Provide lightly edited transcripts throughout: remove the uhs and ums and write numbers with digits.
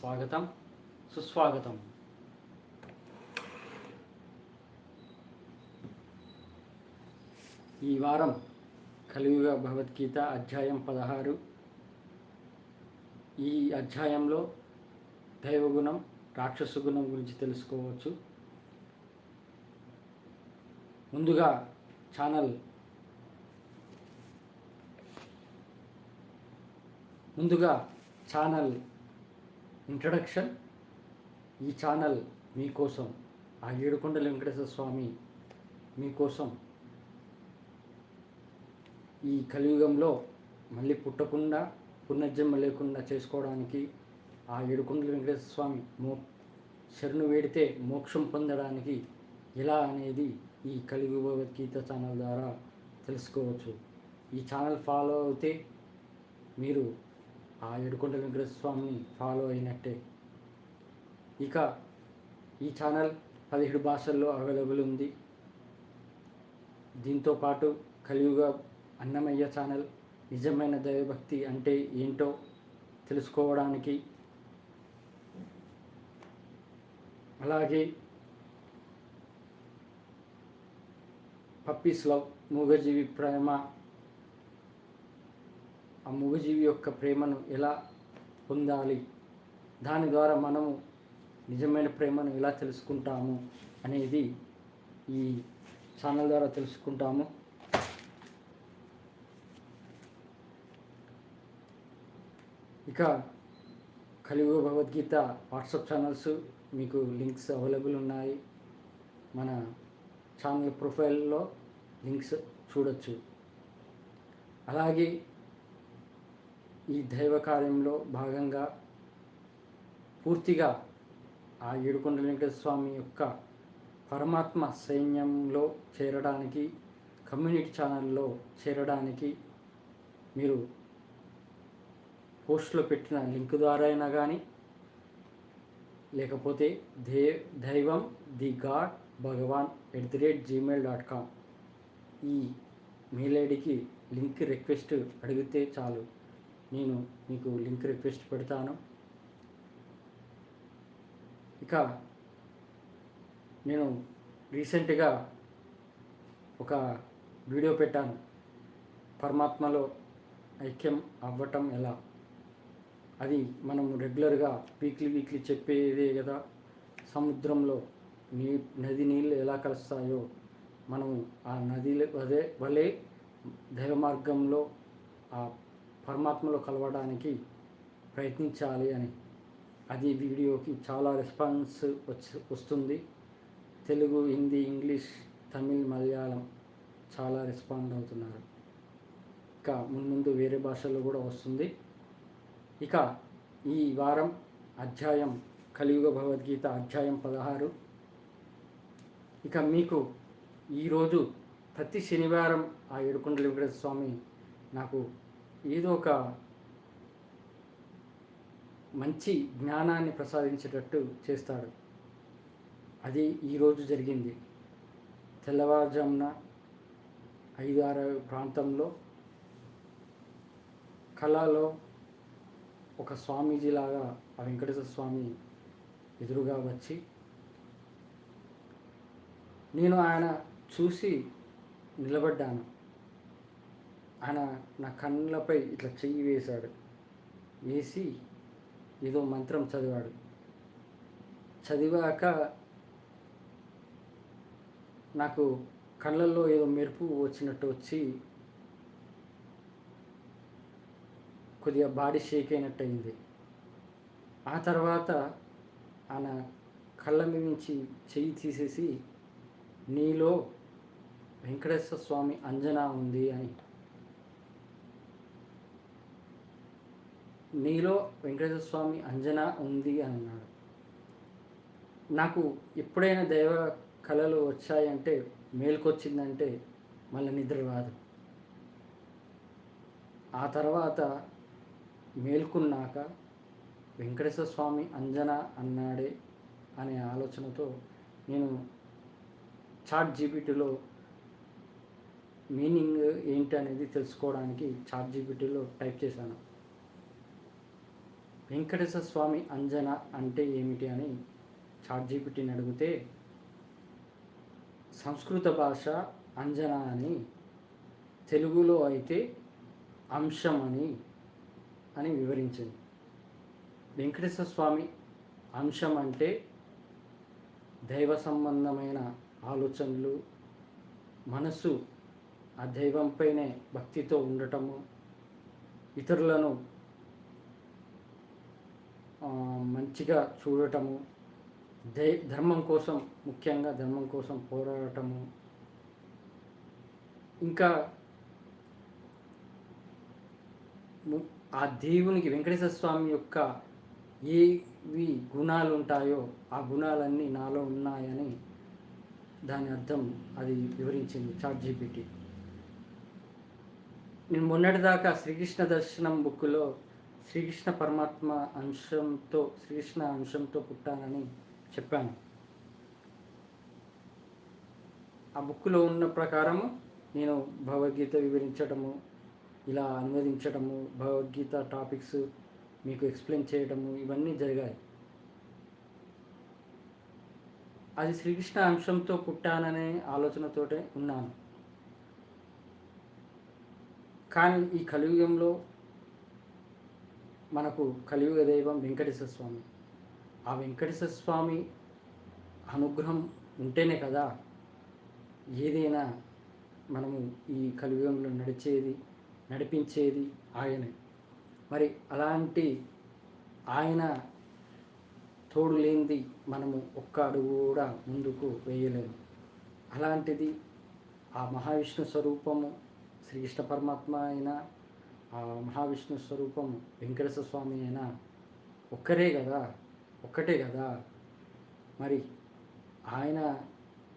స్వాగతం సుస్వాగతం. ఈ వారం కలియుగ భగవద్గీత అధ్యాయం 16. ఈ అధ్యాయంలో దైవగుణం, రాక్షస గుణం గురించి తెలుసుకోవచ్చు. ముందుగా ఛానల్ ఇంట్రడక్షన్. ఈ ఛానల్ మీకోసం, ఆ ఏడుకొండల వెంకటేశ్వర స్వామి మీకోసం ఈ కలియుగంలో మళ్ళీ పుట్టకుండా, పునర్జన్మ లేకుండా చేసుకోవడానికి, ఆ ఏడుకొండల వెంకటేశ్వర స్వామి శరణు వేడితే మోక్షం పొందడానికి ఎలా అనేది ఈ కలియుగ భగవద్గీత ఛానల్ ద్వారా తెలుసుకోవచ్చు. ఈ ఛానల్ ఫాలో అయితే మీరు ఆ ఏడుకొండల వెంకటేశ్వర స్వామిని ఫాలో అయినట్టే. ఇక ఈ ఛానల్ 17 భాషల్లో అవైలబుల్ ఉంది. దీంతోపాటు కలియుగ అన్నమయ్య ఛానల్ నిజమైన దైవభక్తి అంటే ఏంటో తెలుసుకోవడానికి, అలాగే పప్పీస్ లవ్, మూగజీవి ప్రేమ, ఆ మూగజీవి యొక్క ప్రేమను ఎలా పొందాలి, దాని ద్వారా మనము నిజమైన ప్రేమను ఎలా తెలుసుకుంటాము అనేది ఈ ఛానల్ ద్వారా తెలుసుకుంటాము. ఇక కలియుగ భగవద్గీత వాట్సాప్ ఛానల్స్ మీకు లింక్స్ అవైలబుల్ ఉన్నాయి. మన ఛానల్ ప్రొఫైల్లో లింక్స్ చూడొచ్చు. అలాగే ఈ దైవ కార్యంలో భాగంగా పూర్తిగా ఆ ఏడుకొండల వెంకటేశ్వర స్వామి యొక్క పరమాత్మ సైన్యంలో చేరడానికి, కమ్యూనిటీ ఛానల్లో చేరడానికి మీరు పోస్ట్లో పెట్టిన లింక్ ద్వారా అయినా కానీ, లేకపోతే దైవం ది గాడ్ భగవాన్ @gmail.com ఈ మెయిల్ ఐడికి లింక్ రిక్వెస్ట్ అడిగితే చాలు, నేను మీకు లింక్ రిక్వెస్ట్ పెడతాను. ఇక నేను రీసెంట్గా ఒక వీడియో పెట్టాను, పరమాత్మలో ఐక్యం అవ్వటం ఎలా. అది మనం రెగ్యులర్గా వీక్లీ చెప్పేదే కదా. సముద్రంలో నది నీళ్ళు ఎలా కలుస్తాయో మనము ఆ నది వలె దైవ మార్గంలో ఆ పరమాత్మలో కలవడానికి ప్రయత్నించాలి అని. అది వీడియోకి చాలా రెస్పాన్స్ వస్తుంది. తెలుగు, హిందీ, ఇంగ్లీష్, తమిళ్, మలయాళం చాలా రెస్పాండ్ అవుతున్నారు. ఇక ముందు వేరే భాషల్లో కూడా వస్తుంది. ఇక ఈ వారం అధ్యాయం కలియుగ భగవద్గీత అధ్యాయం 16. ఇక మీకు ఈరోజు ప్రతి శనివారం ఆ ఏడుకొండల వెంకటేశ్వర స్వామి నాకు ఏదో ఒక మంచి జ్ఞానాన్ని ప్రసాదించేటట్టు చేస్తాడు. అది ఈరోజు జరిగింది. తెల్లవారుజామున 5-6 ప్రాంతంలో కళలో ఒక స్వామీజీలాగా ఆ వెంకటేశ్వర స్వామి ఎదురుగా వచ్చి, నేను ఆయన చూసి నిలబడ్డాను. ఆయన నా కళ్ళపై ఇట్లా చెయ్యి వేసి ఏదో మంత్రం చదివాడు. చదివాక నాకు కళ్ళల్లో ఏదో మెరుపు వచ్చినట్టు వచ్చి కొద్దిగా బాడీ షేక్ అయినట్టు అయింది. ఆ తర్వాత ఆయన కళ్ళ మీద నుంచి చెయ్యి తీసేసి, నీలో వెంకటేశ్వర స్వామి అంజనా ఉంది అని, నీలో వెంకటేశ్వర స్వామి అంజనా ఉంది అని అన్నాడు. నాకు ఎప్పుడైనా దైవ కళలు వచ్చాయంటే, మేలుకొచ్చిందంటే మళ్ళీ నిద్ర రాదు. ఆ తర్వాత మేల్కున్నాక వెంకటేశ్వర స్వామి అంజనా అన్నాడే అనే ఆలోచనతో నేను ChatGPTలో మీనింగ్ ఏంటి అనేది తెలుసుకోవడానికి ChatGPTలో టైప్ చేశాను. వెంకటేశ్వర స్వామి అంజన అంటే ఏమిటి అని చాట్‌జీపీటీని అడిగితే సంస్కృత భాష అంజన అని, తెలుగులో అయితే అంశం అని వివరించింది. వెంకటేశ్వర స్వామి అంశం అంటే దైవ సంబంధమైన ఆలోచనలు, మనసు ఆ దైవంపైనే భక్తితో ఉండటము, ఇతరులను మంచిగా చూడటము, ధర్మం కోసం, ముఖ్యంగా ధర్మం కోసం పోరాడటము, ఇంకా ఆ దేవునికి వెంకటేశ్వర స్వామి యొక్క ఏవి గుణాలు ఉంటాయో ఆ గుణాలన్నీ నాలో ఉన్నాయని దాని అర్థం అది వివరించింది చాట్‌జీపీటీ. నేను మొన్నటిదాకా శ్రీకృష్ణ దర్శనం బుక్లో శ్రీకృష్ణ పరమాత్మ శ్రీకృష్ణ అంశంతో పుట్టానని చెప్పాను. ఆ బుక్లో ఉన్న ప్రకారము నేను భగవద్గీత వివరించడము, ఇలా అనువదించడము, భగవద్గీత టాపిక్స్ మీకు ఎక్స్ప్లెయిన్ చేయడము, ఇవన్నీ జరిగాయి. అది శ్రీకృష్ణ అంశంతో పుట్టాననే ఆలోచనతోటే ఉన్నాను. కానీ ఈ కలియుగంలో మనకు కలియుగ దైవం వెంకటేశ్వర స్వామి. ఆ వెంకటేశ్వర స్వామి అనుగ్రహం ఉంటేనే కదా ఏదైనా మనము ఈ కలియుగంలో నడిపించేది ఆయనే. మరి అలాంటి ఆయన తోడు లేనిది మనము ఒక్క అడుగు కూడా ముందుకు వేయలేము. అలాంటిది ఆ మహావిష్ణు స్వరూపము శ్రీకృష్ణ పరమాత్మ అయినా, ఆ మహావిష్ణు స్వరూపం వెంకటేశ్వర స్వామి అయినా ఒక్కటే కదా. మరి ఆయన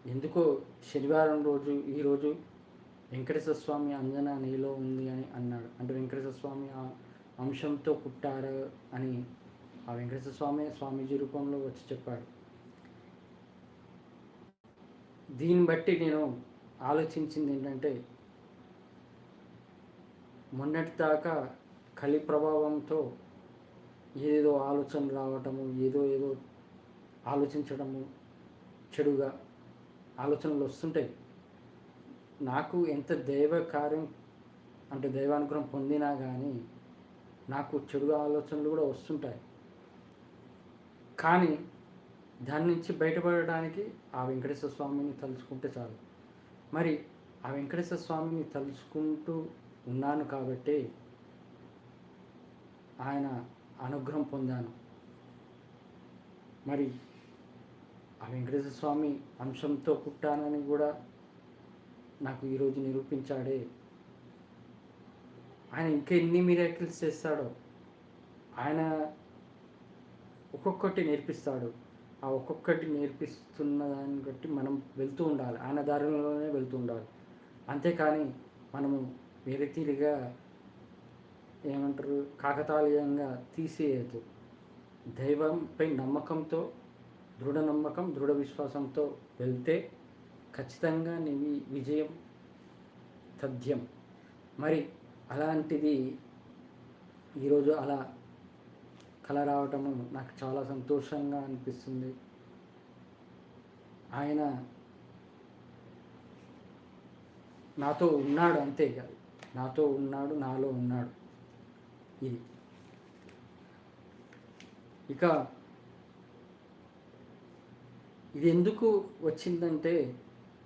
ఎందుకో శనివారం రోజు ఈరోజు వెంకటేశ్వర స్వామి అంజన నీలో ఉంది అని అన్నాడు. అంటే వెంకటేశ్వర స్వామి ఆ అంశంతో పుట్టారు అని ఆ వెంకటేశ్వర స్వామి స్వామీజీ రూపంలో వచ్చి చెప్పాడు. దీన్ని బట్టి నేను ఆలోచించింది ఏంటంటే, మొన్నటి దాకా కలి ప్రభావంతో ఏదేదో ఆలోచనలు రావటము, ఏదో ఆలోచించడము, చెడుగా ఆలోచనలు వస్తుంటాయి. నాకు ఎంత దైవ కార్యం అంటే దైవానుగ్రహం పొందినా కానీ నాకు చెడుగా ఆలోచనలు కూడా వస్తుంటాయి. కానీ దాని నుంచి బయటపడడానికి ఆ వెంకటేశ్వర స్వామిని తలుచుకుంటే చాలు. మరి ఆ వెంకటేశ్వర స్వామిని తలుచుకుంటూ ఉన్నాను కాబట్టి ఆయన అనుగ్రహం పొందాను. మరి ఆ వెంకటేశ్వర స్వామి అంశంతో పుట్టానని కూడా నాకు ఈరోజు నిరూపించాడే. ఆయన ఇంకా ఎన్ని మిరాకిల్స్ చేస్తాడో, ఆయన ఒక్కొక్కటి నేర్పిస్తాడు. ఆ ఒక్కొక్కటి నేర్పిస్తున్న దాన్ని బట్టి మనం వెళ్తూ ఉండాలి, ఆయన దారిలోనే వెళ్తూ ఉండాలి. అంతేకాని మనము వేరే తీరుగా కాకతాళీయంగా తీసేయద్దు. దైవంపై నమ్మకంతో, దృఢ విశ్వాసంతో వెళ్తే ఖచ్చితంగా నీ విజయం తథ్యం. మరి అలాంటిది ఈరోజు అలా కల రావటము నాకు చాలా సంతోషంగా అనిపిస్తుంది. ఆయన నాతో ఉన్నాడు, అంతే కాదు, నాతో ఉన్నాడు, నాలో ఉన్నాడు. ఇది ఎందుకు వచ్చిందంటే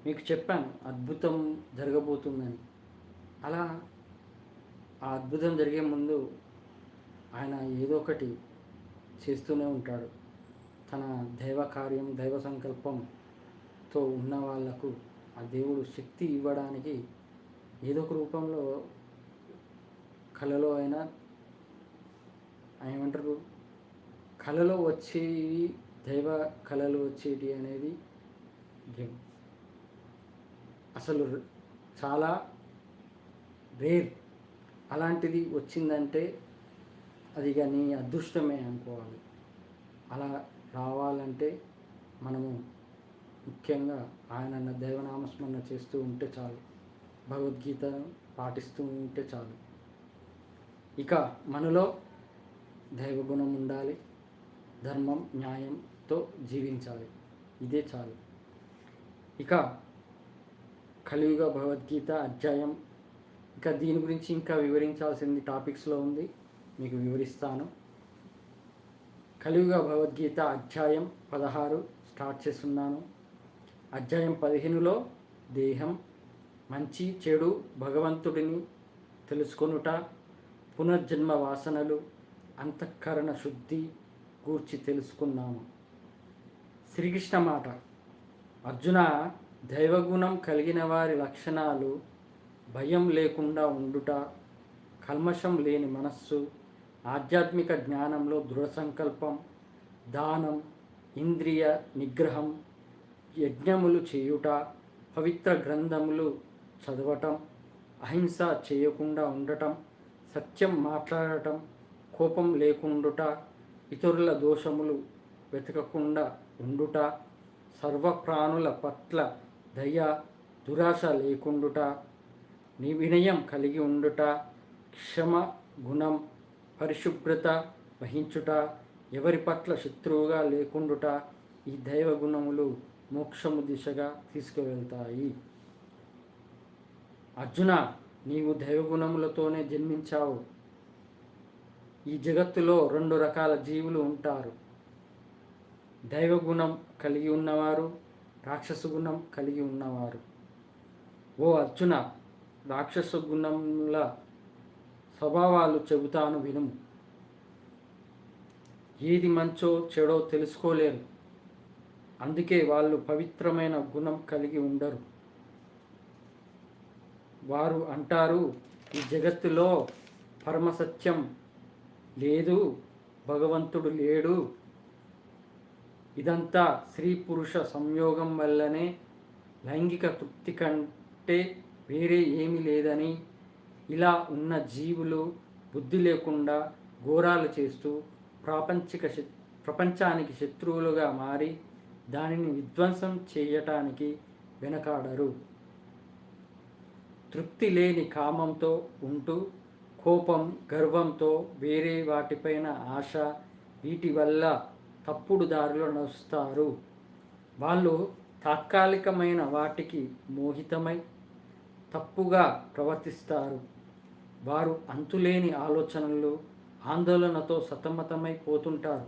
మీకు చెప్పాను, అద్భుతం జరగబోతుందని. అలా ఆ అద్భుతం జరిగే ముందు ఆయన ఏదో ఒకటి చేస్తూనే ఉంటాడు. తన దైవ కార్యం, దైవ సంకల్పంతో ఉన్న వాళ్లకు ఆ దేవుడు శక్తి ఇవ్వడానికి ఏదో ఒక రూపంలో కళలో అయినా కళలో వచ్చేవి, దైవ కళలు వచ్చేటి అనేది అసలు చాలా రేర్. అలాంటిది వచ్చిందంటే అది నీ అదృష్టమే అనుకోవాలి. అలా రావాలంటే మనము ముఖ్యంగా ఆయన దైవనామస్మరణ చేస్తూ ఉంటే చాలు, భగవద్గీతను పాటిస్తూ ఉంటే చాలు. ఇక మనలో దైవగుణం ఉండాలి, ధర్మం న్యాయంతో జీవించాలి. ఇదే చాలు. ఇక కలియుగ భగవద్గీత అధ్యాయం, ఇంకా దీని గురించి ఇంకా వివరించాల్సింది టాపిక్స్లో ఉంది, మీకు వివరిస్తాను. కలియుగ భగవద్గీత అధ్యాయం 16 స్టార్ట్ చేస్తున్నాను. అధ్యాయం 15లో దేహం, మంచి చెడు, భగవంతుడిని తెలుసుకొనుట, పునర్జన్మ వాసనలు, అంతఃకరణ శుద్ధి గూర్చి తెలుసుకున్నాము. శ్రీకృష్ణ మాట: అర్జున, దైవగుణం కలిగిన వారి లక్షణాలు భయం లేకుండా ఉండుట, కల్మషం లేని మనస్సు, ఆధ్యాత్మిక జ్ఞానంలో దృఢ సంకల్పం, దానం, ఇంద్రియ నిగ్రహం, యజ్ఞములు చేయుట, పవిత్ర గ్రంథములు చదవటం, అహింస చేయకుండా ఉండటం, సత్యం మాట్లాడటం, కోపం లేకుండుట, ఇతరుల దోషములు వెతకకుండా ఉండుట, సర్వప్రాణుల పట్ల దయ, దురాశ లేకుండుట, వినయం కలిగి ఉండుట, క్షమ గుణం, పరిశుభ్రత వహించుట, ఎవరి పట్ల శత్రువుగా లేకుండుట, ఈ దైవ గుణములు మోక్షము దిశగా తీసుకువెళ్తాయి. అర్జున, నీవు దైవగుణములతోనే జన్మించావు. ఈ జగత్తులో 2 రకాల జీవులు ఉంటారు: దైవగుణం కలిగి ఉన్నవారు, రాక్షస గుణం కలిగి ఉన్నవారు. ఓ అర్జున, రాక్షస గుణముల స్వభావాలు చెబుతాను వినుము. ఏది మంచో చెడో తెలుసుకోలేరు, అందుకే వాళ్ళు పవిత్రమైన గుణం కలిగి ఉండరు. వారు అంటారు, ఈ జగత్తులో పరమసత్యం లేదు, భగవంతుడు లేడు, ఇదంతా స్త్రీ పురుష సంయోగం వల్లనే, లైంగిక తృప్తి కంటే వేరే ఏమీ లేదని. ఇలా ఉన్న జీవులు బుద్ధి లేకుండా ఘోరాలు చేస్తూ ప్రపంచానికి శత్రువులుగా మారి దానిని విధ్వంసం చేయటానికి వెనకాడరు. తృప్తి లేని కామంతో ఉంటూ, కోపం, గర్వంతో, వేరే వాటిపైన ఆశ, వీటి వల్ల తప్పుడు దారిలో నడుస్తారు. వాళ్ళు తాత్కాలికమైన వాటికి మోహితమై తప్పుగా ప్రవర్తిస్తారు. వారు అంతులేని ఆలోచనలు, ఆందోళనతో సతమతమై పోతుంటారు.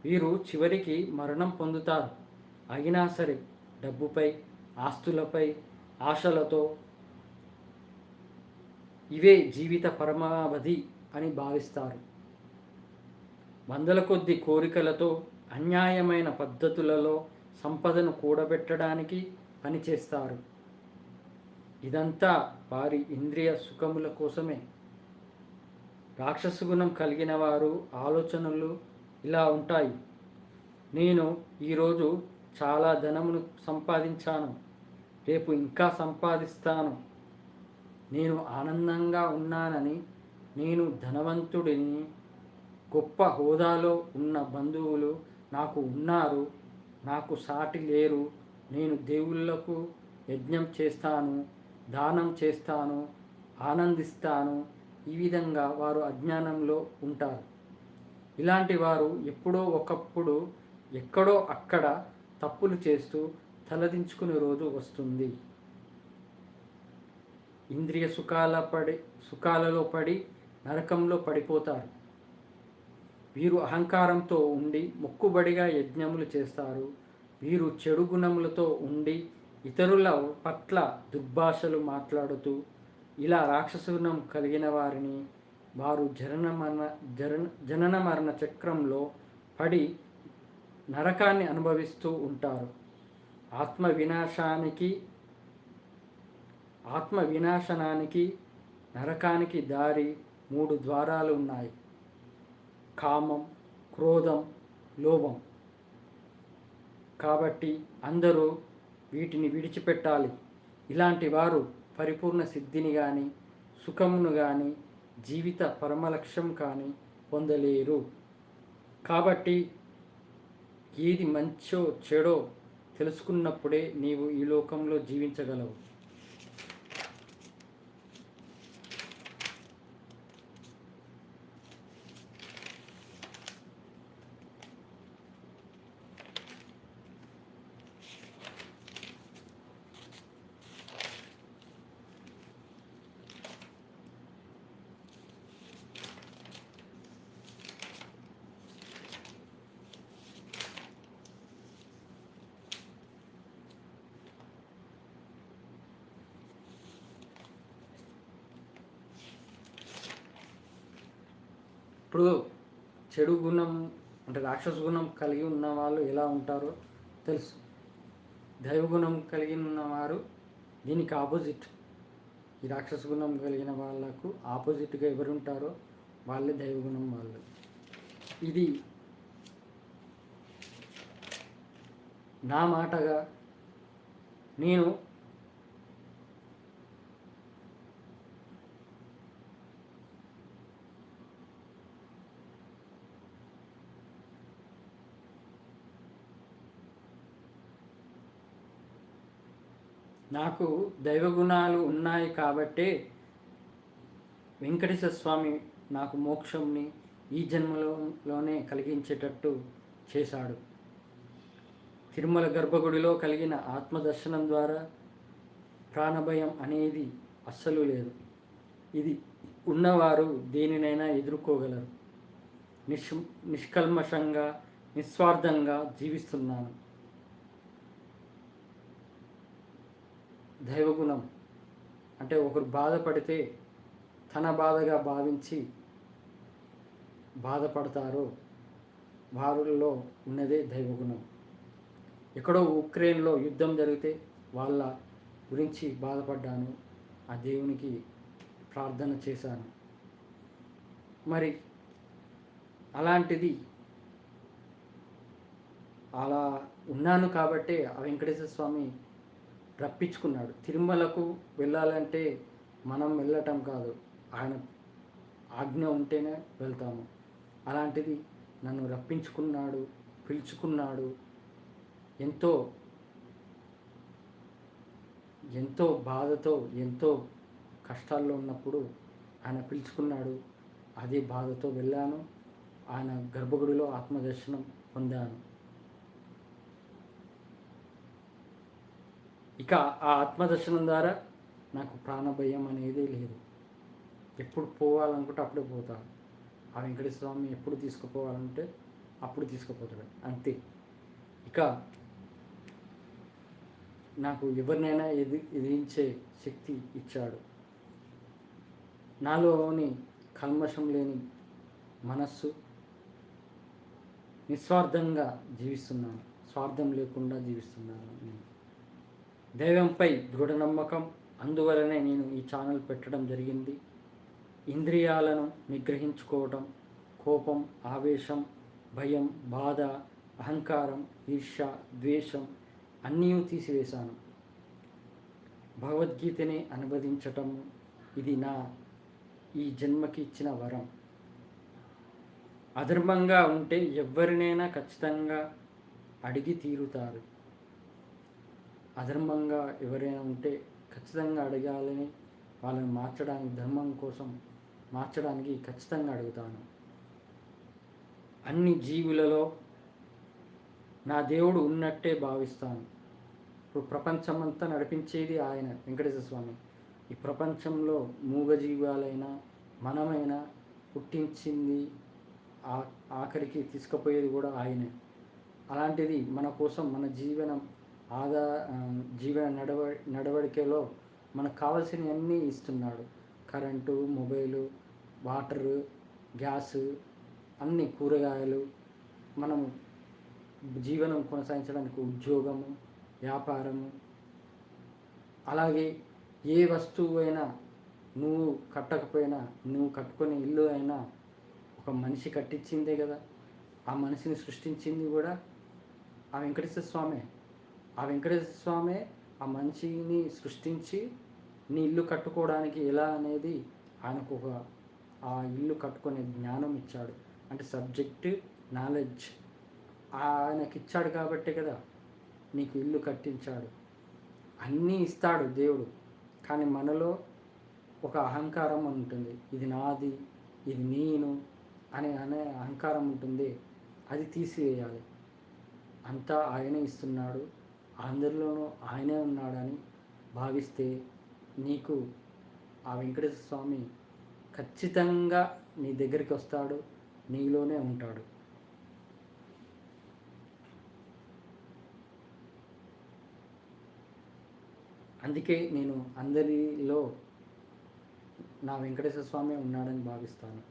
వీరు చివరికి మరణం పొందుతారు. అయినా సరే డబ్బుపై, ఆస్తులపై ఆశలతో ఇవే జీవిత పరమావధి అని భావిస్తారు. వందల కొద్ది కోరికలతో, అన్యాయమైన పద్ధతులలో సంపదను కూడబెట్టడానికి పనిచేస్తారు. ఇదంతా వారి ఇంద్రియ సుఖముల కోసమే. రాక్షస గుణం కలిగిన వారు ఆలోచనలు ఇలా ఉంటాయి: నేను ఈరోజు చాలా ధనమును సంపాదించాను, రేపు ఇంకా సంపాదిస్తాను. నేను ఆనందంగా ఉన్నానని, నేను ధనవంతుడిని, గొప్ప హోదాలో ఉన్న బంధువులు నాకు ఉన్నారు, నాకు సాటి లేరు, నేను దేవుళ్లకు యజ్ఞం చేస్తాను, దానం చేస్తాను, ఆనందిస్తాను. ఈ విధంగా వారు అజ్ఞానంలో ఉంటారు. ఇలాంటి వారు ఎప్పుడో ఒకప్పుడు ఎక్కడో అక్కడ తప్పులు చేస్తూ తలదించుకునే రోజు వస్తుంది. ఇంద్రియ సుఖాలలో పడి నరకంలో పడిపోతారు. వీరు అహంకారంతో ఉండి మొక్కుబడిగా యజ్ఞములు చేస్తారు. వీరు చెడు గుణములతో ఉండి ఇతరుల పట్ల దుర్భాషలు మాట్లాడుతూ, ఇలా రాక్షస గుణం కలిగిన వారిని వారు జనన మరణ చక్రంలో పడి నరకాన్ని అనుభవిస్తూ ఉంటారు. ఆత్మ వినాశనానికి నరకానికి దారి 3 ద్వారాలు ఉన్నాయి: కామం, క్రోధం, లోభం. కాబట్టి అందరూ వీటిని విడిచిపెట్టాలి. ఇలాంటి వారు పరిపూర్ణ సిద్ధిని కానీ, సుఖమును కానీ, జీవిత పరమలక్ష్యం కానీ పొందలేరు. కాబట్టి ఏది మంచో చెడో తెలుసుకున్నప్పుడే నీవు ఈ లోకంలో జీవించగలవు. ఇప్పుడు చెడు గుణం అంటే రాక్షస గుణం కలిగి ఉన్న వాళ్ళు ఎలా ఉంటారో తెలుసు. దైవగుణం కలిగి ఉన్నవారు దీనికి ఆపోజిట్. ఈ రాక్షస గుణం కలిగిన వాళ్ళకు ఆపోజిట్గా ఎవరు ఉంటారో వాళ్ళే దైవగుణం వాళ్ళు. ఇది నా మాటగా నేను నాకు దైవగుణాలు ఉన్నాయి కాబట్టే వెంకటేశ్వర స్వామి నాకు మోక్షంని ఈ జన్మలోనే కలిగించేటట్టు చేశాడు. తిరుమల గర్భగుడిలో కలిగిన ఆత్మదర్శనం ద్వారా ప్రాణభయం అనేది అస్సలు లేదు. ఇది ఉన్నవారు దేనినైనా ఎదుర్కోగలరు. నిష్కల్మషంగా నిస్వార్థంగా జీవిస్తున్నాను. దైవగుణం అంటే ఒకరు బాధపడితే తన బాధగా భావించి బాధపడతారో వారిలో ఉన్నదే దైవగుణం. ఎక్కడో ఉక్రెయిన్లో యుద్ధం జరిగితే వాళ్ళ గురించి బాధపడ్డాను, ఆ దేవునికి ప్రార్థన చేశాను. మరి అలాంటిది అలా ఉన్నాను కాబట్టే ఆ వెంకటేశ్వర స్వామి రప్పించుకున్నాడు. తిరుమలకు వెళ్ళాలంటే మనం వెళ్ళటం కాదు, ఆయన ఆజ్ఞ ఉంటేనే వెళ్తాము. అలాంటిది నన్ను రప్పించుకున్నాడు, పిలుచుకున్నాడు. ఎంతో ఎంతో బాధతో ఎంతో కష్టాల్లో ఉన్నప్పుడు ఆయన పిలుచుకున్నాడు. అదే బాధతో వెళ్ళాను. ఆయన గర్భగుడిలో ఆత్మదర్శనం పొందాను. ఇక ఆ ఆత్మదర్శనం ద్వారా నాకు ప్రాణభయం అనేది లేదు. ఎప్పుడు పోవాలనుకుంటే అప్పుడే పోతాను. ఆ వెంకటేశ్వర స్వామి ఎప్పుడు తీసుకుపోవాలంటే అప్పుడు తీసుకుపోతాడు, అంతే. ఇక నాకు ఎవరినైనా ఎదిరించే శక్తి ఇచ్చాడు. నాలోని కల్మషం లేని మనస్సు, నిస్వార్థంగా జీవిస్తున్నాను, స్వార్థం లేకుండా జీవిస్తున్నాను నేను. దైవంపై దృఢ నమ్మకం, అందువలనే నేను ఈ ఛానల్ పెట్టడం జరిగింది. ఇంద్రియాలను నిగ్రహించుకోవటం, కోపం, ఆవేశం, భయం, బాధ, అహంకారం, ఈర్ష్య, ద్వేషం అన్నీ తీసివేశాను. భగవద్గీతని అనువదించటం ఇది నా ఈ జన్మకి ఇచ్చిన వరం. అధర్మంగా ఉంటే ఎవరినైనా ఖచ్చితంగా అడిగి తీరుతారు. అధర్మంగా ఎవరైనా ఉంటే ఖచ్చితంగా అడగాలని, వాళ్ళని మార్చడానికి, ధర్మం కోసం మార్చడానికి ఖచ్చితంగా అడుగుతాను. అన్ని జీవులలో నా దేవుడు ఉన్నట్టే భావిస్తాను. ఇప్పుడు ప్రపంచమంతా నడిపించేది ఆయన, వెంకటేశ్వర స్వామి. ఈ ప్రపంచంలో మూగజీవాలైనా మనమైనా పుట్టించింది, ఆఖరికి తీసుకుపోయేది కూడా ఆయనే. అలాంటిది మన కోసం మన జీవన నడవడికలో మనకు కావాల్సినవన్నీ ఇస్తున్నాడు. కరెంటు, మొబైలు, వాటరు, గ్యాసు, అన్ని కూరగాయలు, మనము జీవనం కొనసాగించడానికి ఉద్యోగము, వ్యాపారము. అలాగే ఏ వస్తువు అయినా నువ్వు కట్టకపోయినా, నువ్వు కట్టుకునే ఇల్లు అయినా ఒక మనిషి కట్టించిందే కదా. ఆ మనిషిని సృష్టించింది కూడా ఆ వెంకటేశ్వర స్వామే. ఆ వెంకటేశ్వర స్వామే ఆ మనిషిని సృష్టించి నీ ఇల్లు కట్టుకోవడానికి ఎలా అనేది ఆయనకు ఆ ఇల్లు కట్టుకునే జ్ఞానం ఇచ్చాడు. అంటే సబ్జెక్ట్ నాలెడ్జ్ ఆయనకి ఇచ్చాడు కాబట్టే కదా నీకు ఇల్లు కట్టించాడు. అన్నీ ఇస్తాడు దేవుడు, కానీ మనలో ఒక అహంకారం ఉంటుంది. ఇది నాది, ఇది నేను అనే అహంకారం ఉంటుంది. అది తీసివేయాలి. అంతా ఆయనే ఇస్తున్నాడు, అందరిలోనూ ఆయనే ఉన్నాడని భావిస్తే నీకు ఆ వెంకటేశ్వర స్వామి ఖచ్చితంగా నీ దగ్గరికి వస్తాడు, నీలోనే ఉంటాడు. అందుకే నేను అందరిలో నా వెంకటేశ్వర స్వామి ఉన్నాడని భావిస్తాను.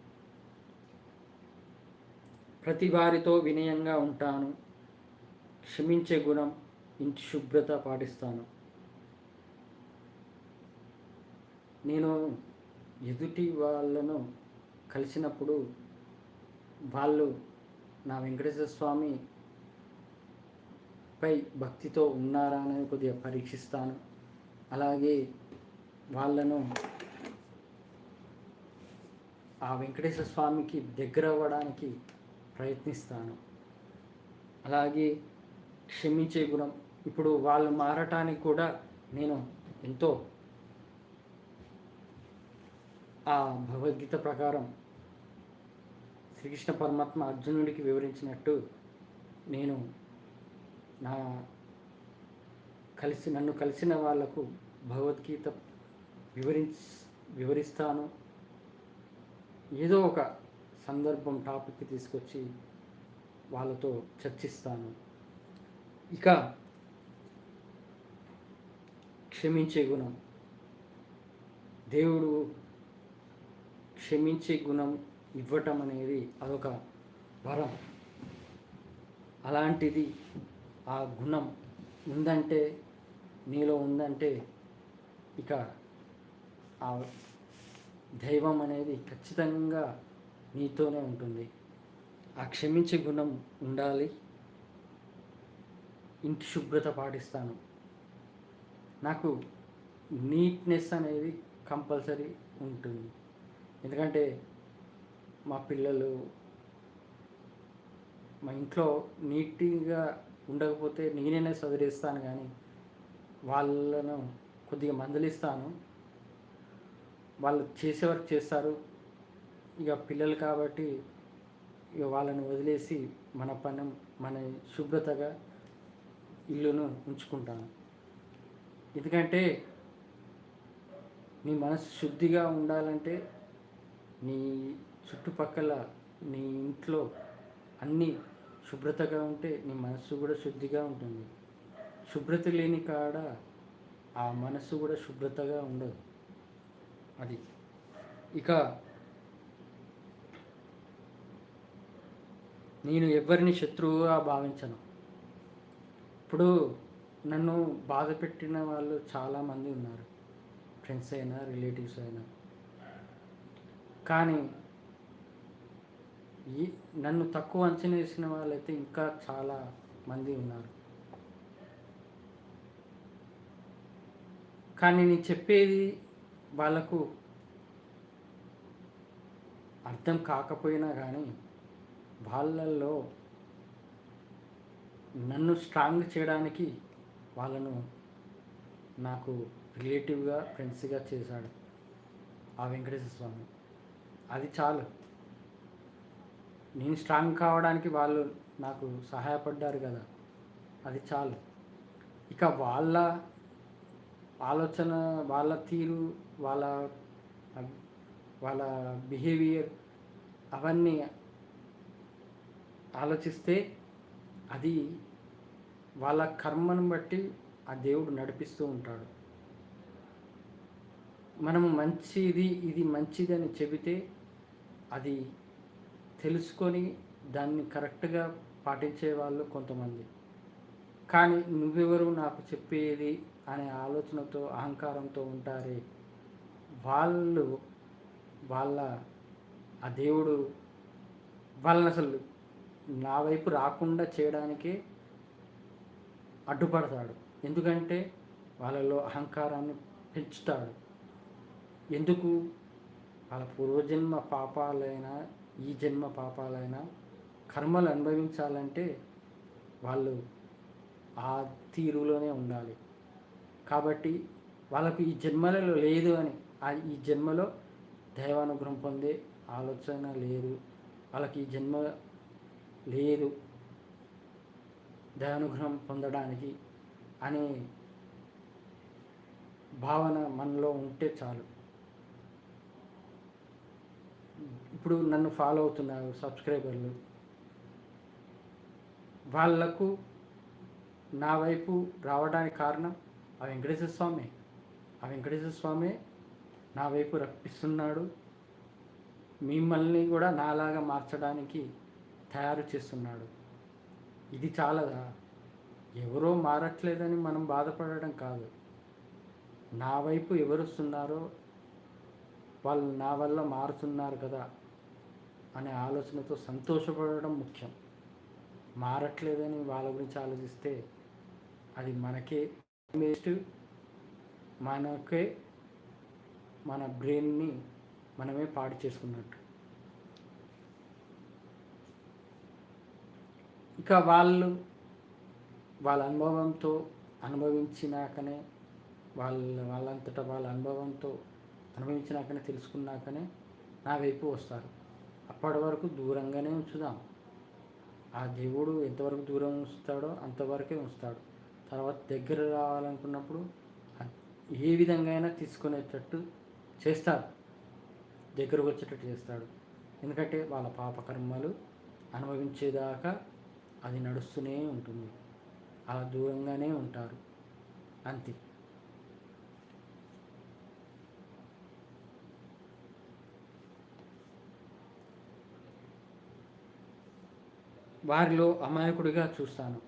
ప్రతి వారితో వినయంగా ఉంటాను, క్షమించే గుణం, ఇంటి శుభ్రత పాటిస్తాను. నేను ఎదుటి వాళ్ళను కలిసినప్పుడు వాళ్ళు నా వెంకటేశ్వర స్వామి పై భక్తితో ఉన్నారా అని కొద్దిగా పరీక్షిస్తాను. అలాగే వాళ్ళను ఆ వెంకటేశ్వర స్వామికి దగ్గర అవ్వడానికి ప్రయత్నిస్తాను. అలాగే క్షమించే గుణం, ఇప్పుడు వాళ్ళు మారటానికి కూడా నేను ఎంతో ఆ భగవద్గీత ప్రకారం శ్రీకృష్ణ పరమాత్మ అర్జునుడికి వివరించినట్టు నేను నన్ను కలిసిన వాళ్లకు భగవద్గీత వివరిస్తాను. ఏదో ఒక సందర్భం టాపిక్ తీసుకొచ్చి వాళ్ళతో చర్చిస్తాను. ఇక క్షమించే గుణం, దేవుడు క్షమించే గుణం ఇవ్వటం అనేది అదొక వరం. అలాంటిది ఆ గుణం ఉందంటే, నీలో ఉందంటే, ఇక ఆ దైవం అనేది ఖచ్చితంగా నీతోనే ఉంటుంది. ఆ క్షమించే గుణం ఉండాలి. ఇంటి శుభ్రత పాటిస్తాను. నాకు నీట్నెస్ అనేది కంపల్సరీ ఉంటుంది. ఎందుకంటే మా పిల్లలు మా ఇంట్లో నీట్గా ఉండకపోతే నేనే సదిరిస్తాను, కానీ వాళ్ళను కొద్దిగా మందలిస్తాను. వాళ్ళు చేసే వర్క్ చేస్తారు. ఇక పిల్లలు కాబట్టి ఇక వాళ్ళని వదిలేసి మన శుభ్రతగా ఇల్లును ఉంచుకుంటాను. ఎందుకంటే నీ మనసు శుద్ధిగా ఉండాలంటే నీ చుట్టుపక్కల నీ ఇంట్లో అన్నీ శుభ్రతగా ఉంటే నీ మనస్సు కూడా శుద్ధిగా ఉంటుంది. శుభ్రత లేని కాడ ఆ మనస్సు కూడా శుభ్రతగా ఉండదు. అది ఇక నేను ఎవరిని శత్రువుగా భావించను. ఇప్పుడు నన్ను బాధ పెట్టిన వాళ్ళు చాలామంది ఉన్నారు, ఫ్రెండ్స్ అయినా రిలేటివ్స్ అయినా. కానీ నన్ను తక్కువ అంచనా వేసిన వాళ్ళైతే ఇంకా చాలా మంది ఉన్నారు. కానీ నేను చెప్పేది వాళ్ళకు అర్థం కాకపోయినా కానీ వాళ్ళల్లో నన్ను స్ట్రాంగ్ చేయడానికి వాళ్ళను నాకు రిలేటివ్గా ఫ్రెండ్స్గా చేశాడు ఆ వెంకటేశ్వర స్వామి. అది చాలు. నేను స్ట్రాంగ్ కావడానికి వాళ్ళు నాకు సహాయపడ్డారు కదా, అది చాలు. ఇక వాళ్ళ ఆలోచన, వాళ్ళ తీరు, వాళ్ళ బిహేవియర్ అవన్నీ ఆలోచిస్తే అది వాళ్ళ కర్మను బట్టి ఆ దేవుడు నడిపిస్తూ ఉంటాడు. మనము ఇది మంచిది అని చెబితే అది తెలుసుకొని దాన్ని కరెక్ట్గా పాటించే వాళ్ళు కొంతమంది. కానీ నువ్వెవరు నాకు చెప్పేది అనే ఆలోచనతో అహంకారంతో ఉంటారే, ఆ దేవుడు వాళ్ళని అసలు నా వైపు రాకుండా చేయడానికే అడ్డుపడతాడు. ఎందుకంటే వాళ్ళలో అహంకారాన్ని పెంచుతాడు. ఎందుకు? వాళ్ళ పూర్వజన్మ పాపాలైనా ఈ జన్మ పాపాలైనా కర్మలు అనుభవించాలంటే వాళ్ళు ఆ తీరులోనే ఉండాలి. కాబట్టి వాళ్ళకు ఈ జన్మలలో లేదు అని, ఈ జన్మలో దైవానుగ్రహం పొందే ఆలోచన లేదు, వాళ్ళకి ఈ జన్మ లేదు దైవానుగ్రహం పొందడానికి అనే భావన మనలో ఉంటే చాలు. ఇప్పుడు నన్ను ఫాలో అవుతున్నారు సబ్స్క్రైబర్లు, వాళ్లకు నా వైపు రావడానికి కారణం ఆ వెంకటేశ్వర స్వామి నా వైపు రప్పిస్తున్నాడు. మిమ్మల్ని కూడా నాలాగా మార్చడానికి తయారు చేస్తున్నాడు. ఇది చాలదా? ఎవరో మారట్లేదని మనం బాధపడడం కాదు, నా వైపు ఎవరు వస్తున్నారో వాళ్ళు నా వల్ల మారుతున్నారు కదా అనే ఆలోచనతో సంతోషపడడం ముఖ్యం. మారట్లేదని వాళ్ళ గురించి ఆలోచిస్తే అది మనకే వేస్ట్, మనకే మన బ్రెయిన్ని మనమే పాడు చేసుకున్నట్టు. ఇక వాళ్ళ అనుభవంతో అనుభవించినాకనే వాళ్ళంతటా వాళ్ళ అనుభవంతో అనుభవించినాకనే తెలుసుకున్నాకనే నా వైపు వస్తారు. అప్పటి వరకు దూరంగానే ఉంచుదాం. ఆ దేవుడు ఎంతవరకు దూరం ఉంచుతాడో అంతవరకే ఉంచుతాడు. తర్వాత దగ్గర రావాలనుకున్నప్పుడు ఏ విధంగా అయినా తీసుకునేటట్టు చేస్తాడు, దగ్గరకు వచ్చేటట్టు చేస్తాడు. ఎందుకంటే వాళ్ళ పాపకర్మలు అనుభవించేదాకా అది నడుస్తూనే ఉంటుంది. అలా దూరంగానే ఉంటారు, అంతే. వారిలో అమాయకుడిగా చూస్తాను.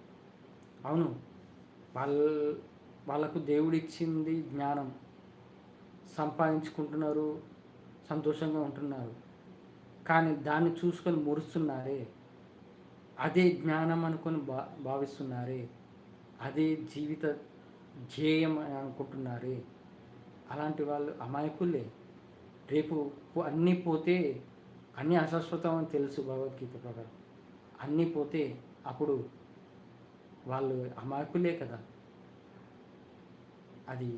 అవును, వాళ్ళకు దేవుడిచ్చింది జ్ఞానం, సంపాదించుకుంటున్నారు, సంతోషంగా ఉంటున్నారు. కానీ దాన్ని చూసుకొని మురుస్తున్నారే, అదే జ్ఞానం అనుకొని భావిస్తున్నారే, అదే జీవిత ధ్యేయం అని అనుకుంటున్నారే. అలాంటి వాళ్ళు అమాయకులే. రేపు అన్నీ పోతే, అన్నీ అశాశ్వతం అని తెలుసు భగవద్గీత ప్రకారం. అన్నీ పోతే అప్పుడు వాళ్ళు అమాయకులే కదా. అది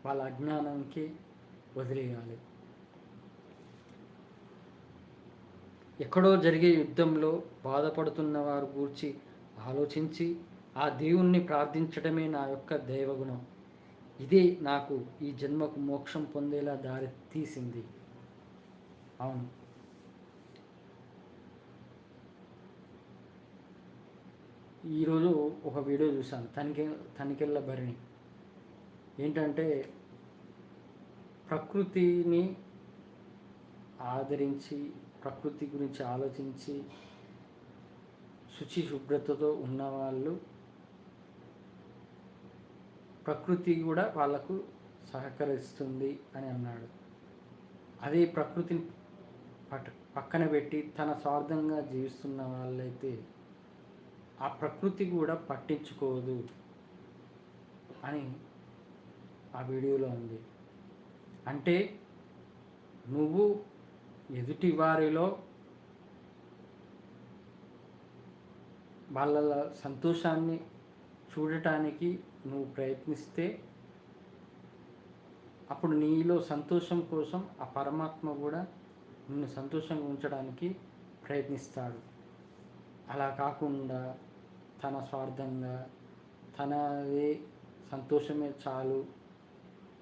వాళ్ళ అజ్ఞానానికి వదిలేయాలి. ఎక్కడో జరిగే యుద్ధంలో బాధపడుతున్న వారు గూర్చి ఆలోచించి ఆ దేవుణ్ణి ప్రార్థించడమే నా యొక్క దైవగుణం. ఇదే నాకు ఈ జన్మకు మోక్షం పొందేలా దారి తీసింది. అవును, ఈరోజు ఒక వీడియో చూశాను, తనికెళ్ళ భరిణి. ఏంటంటే ప్రకృతిని ఆదరించి, ప్రకృతి గురించి ఆలోచించి శుచి శుభ్రతతో ఉన్నవాళ్ళు, ప్రకృతి కూడా వాళ్లకు సహకరిస్తుంది అని అన్నాడు. అదే ప్రకృతిని పక్కన పెట్టి తన స్వార్థంగా జీవిస్తున్న వాళ్ళైతే ఆ ప్రకృతి కూడా పట్టించుకోదు అని ఆ వీడియోలో ఉంది. అంటే నువ్వు ఎదుటి వారిలో వాళ్ళ సంతోషాన్ని చూడటానికి నువ్వు ప్రయత్నిస్తే అప్పుడు నీలో సంతోషం కోసం ఆ పరమాత్మ కూడా నిన్ను సంతోషంగా ఉంచడానికి ప్రయత్నిస్తాడు. అలా కాకుండా తన స్వార్థంగా, తనదే సంతోషమే చాలు,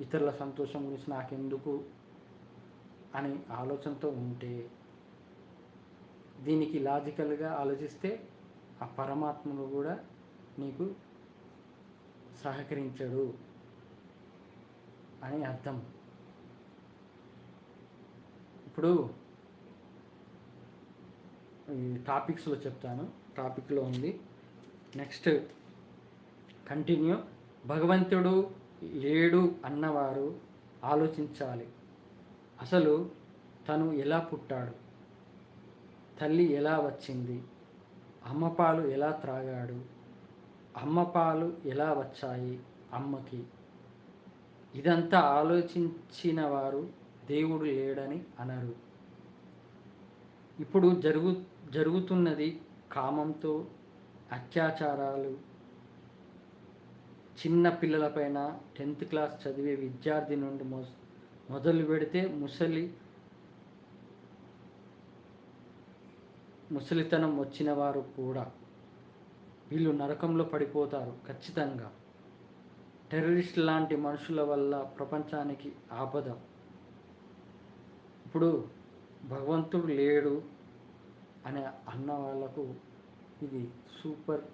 ఇతరుల సంతోషం గురించి నాకెందుకు అని ఆలోచనతో ఉంటే, దీనికి లాజికల్గా ఆలోచిస్తే ఆ పరమాత్ముడు కూడా నీకు సహకరించడు అని అర్థం. ఇప్పుడు ఈ టాపిక్స్లో చెప్తాను, టాపిక్లో ఉంది. Next continue. భగవంతుడు లేడు అన్నవారు ఆలోచించాలి. అసలు తను ఎలా పుట్టాడు, తల్లి ఎలా వచ్చింది, అమ్మ పాలు ఎలా త్రాగాడు, అమ్మ పాలు ఎలా వచ్చాయి అమ్మకి, ఇదంతా ఆలోచించిన వారు దేవుడు లేడని అనరు. ఇప్పుడు జరుగుతున్నది కామంతో అత్యాచారాలు, చిన్న పిల్లలపైన 10th క్లాస్ చదివే విద్యార్థి నుండి మొదలు పెడితే ముసలితనం వచ్చిన వారు కూడా వీళ్ళు నరకంలో పడిపోతారు ఖచ్చితంగా. టెర్రరిస్ట్ లాంటి మనుషుల వల్ల ప్రపంచానికి ఆపద. ఇప్పుడు భగవంతుడు లేడు అని అన్న వాళ్ళకు ఇది సూపర్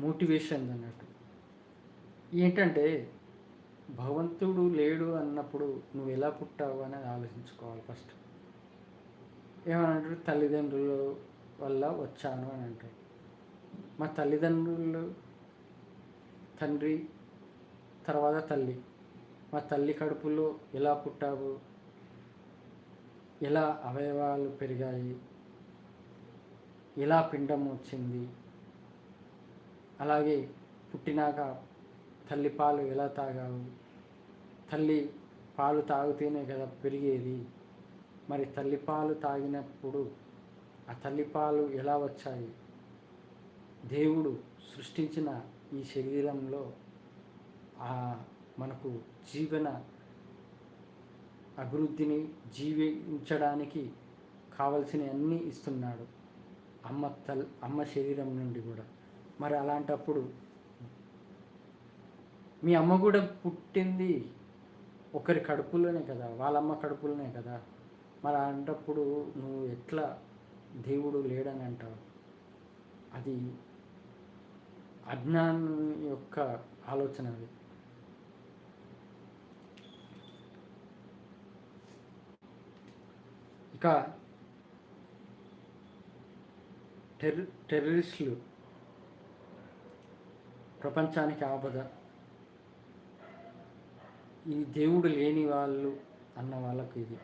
మోటివేషన్ అన్నట్టు. ఏంటంటే భగవంతుడు లేడు అన్నప్పుడు నువ్వు ఎలా పుట్టావు అనేది ఆలోచించుకోవాలి ఫస్ట్. ఏమనంటారు, తల్లిదండ్రుల వల్ల వచ్చాను అని అంటారు. మా తల్లిదండ్రులు, తండ్రి తర్వాత తల్లి, మా తల్లి కడుపులో ఎలా పుట్టావు, ఎలా అవయవాలు పెరిగాయి, ఎలా పిండం వచ్చింది, అలాగే పుట్టినాక తల్లి పాలు ఎలా తాగావు, తల్లి పాలు తాగితేనే కదా పెరిగేది. మరి తల్లి పాలు తాగినప్పుడు ఆ తల్లి పాలు ఎలా వచ్చాయి? దేవుడు సృష్టించిన ఈ శరీరంలో మనకు జీవన అభివృద్ధిని జీవించడానికి కావలసిన అన్నీ ఇస్తున్నాడు అమ్మ శరీరం నుండి కూడా. మరి అలాంటప్పుడు మీ అమ్మ కూడా పుట్టింది ఒకరి కడుపులోనే కదా, వాళ్ళమ్మ కడుపులోనే కదా. మరి అలాంటప్పుడు నువ్వు ఎట్లా దేవుడు లేడని అంటావు? అది అజ్ఞానం యొక్క ఆలోచన. అది ఇక టెర్రరిస్టులు ప్రపంచానికి ఆపద. ఈ దేవుడు లేని వాళ్ళు అన్న వాళ్ళకు ఇది.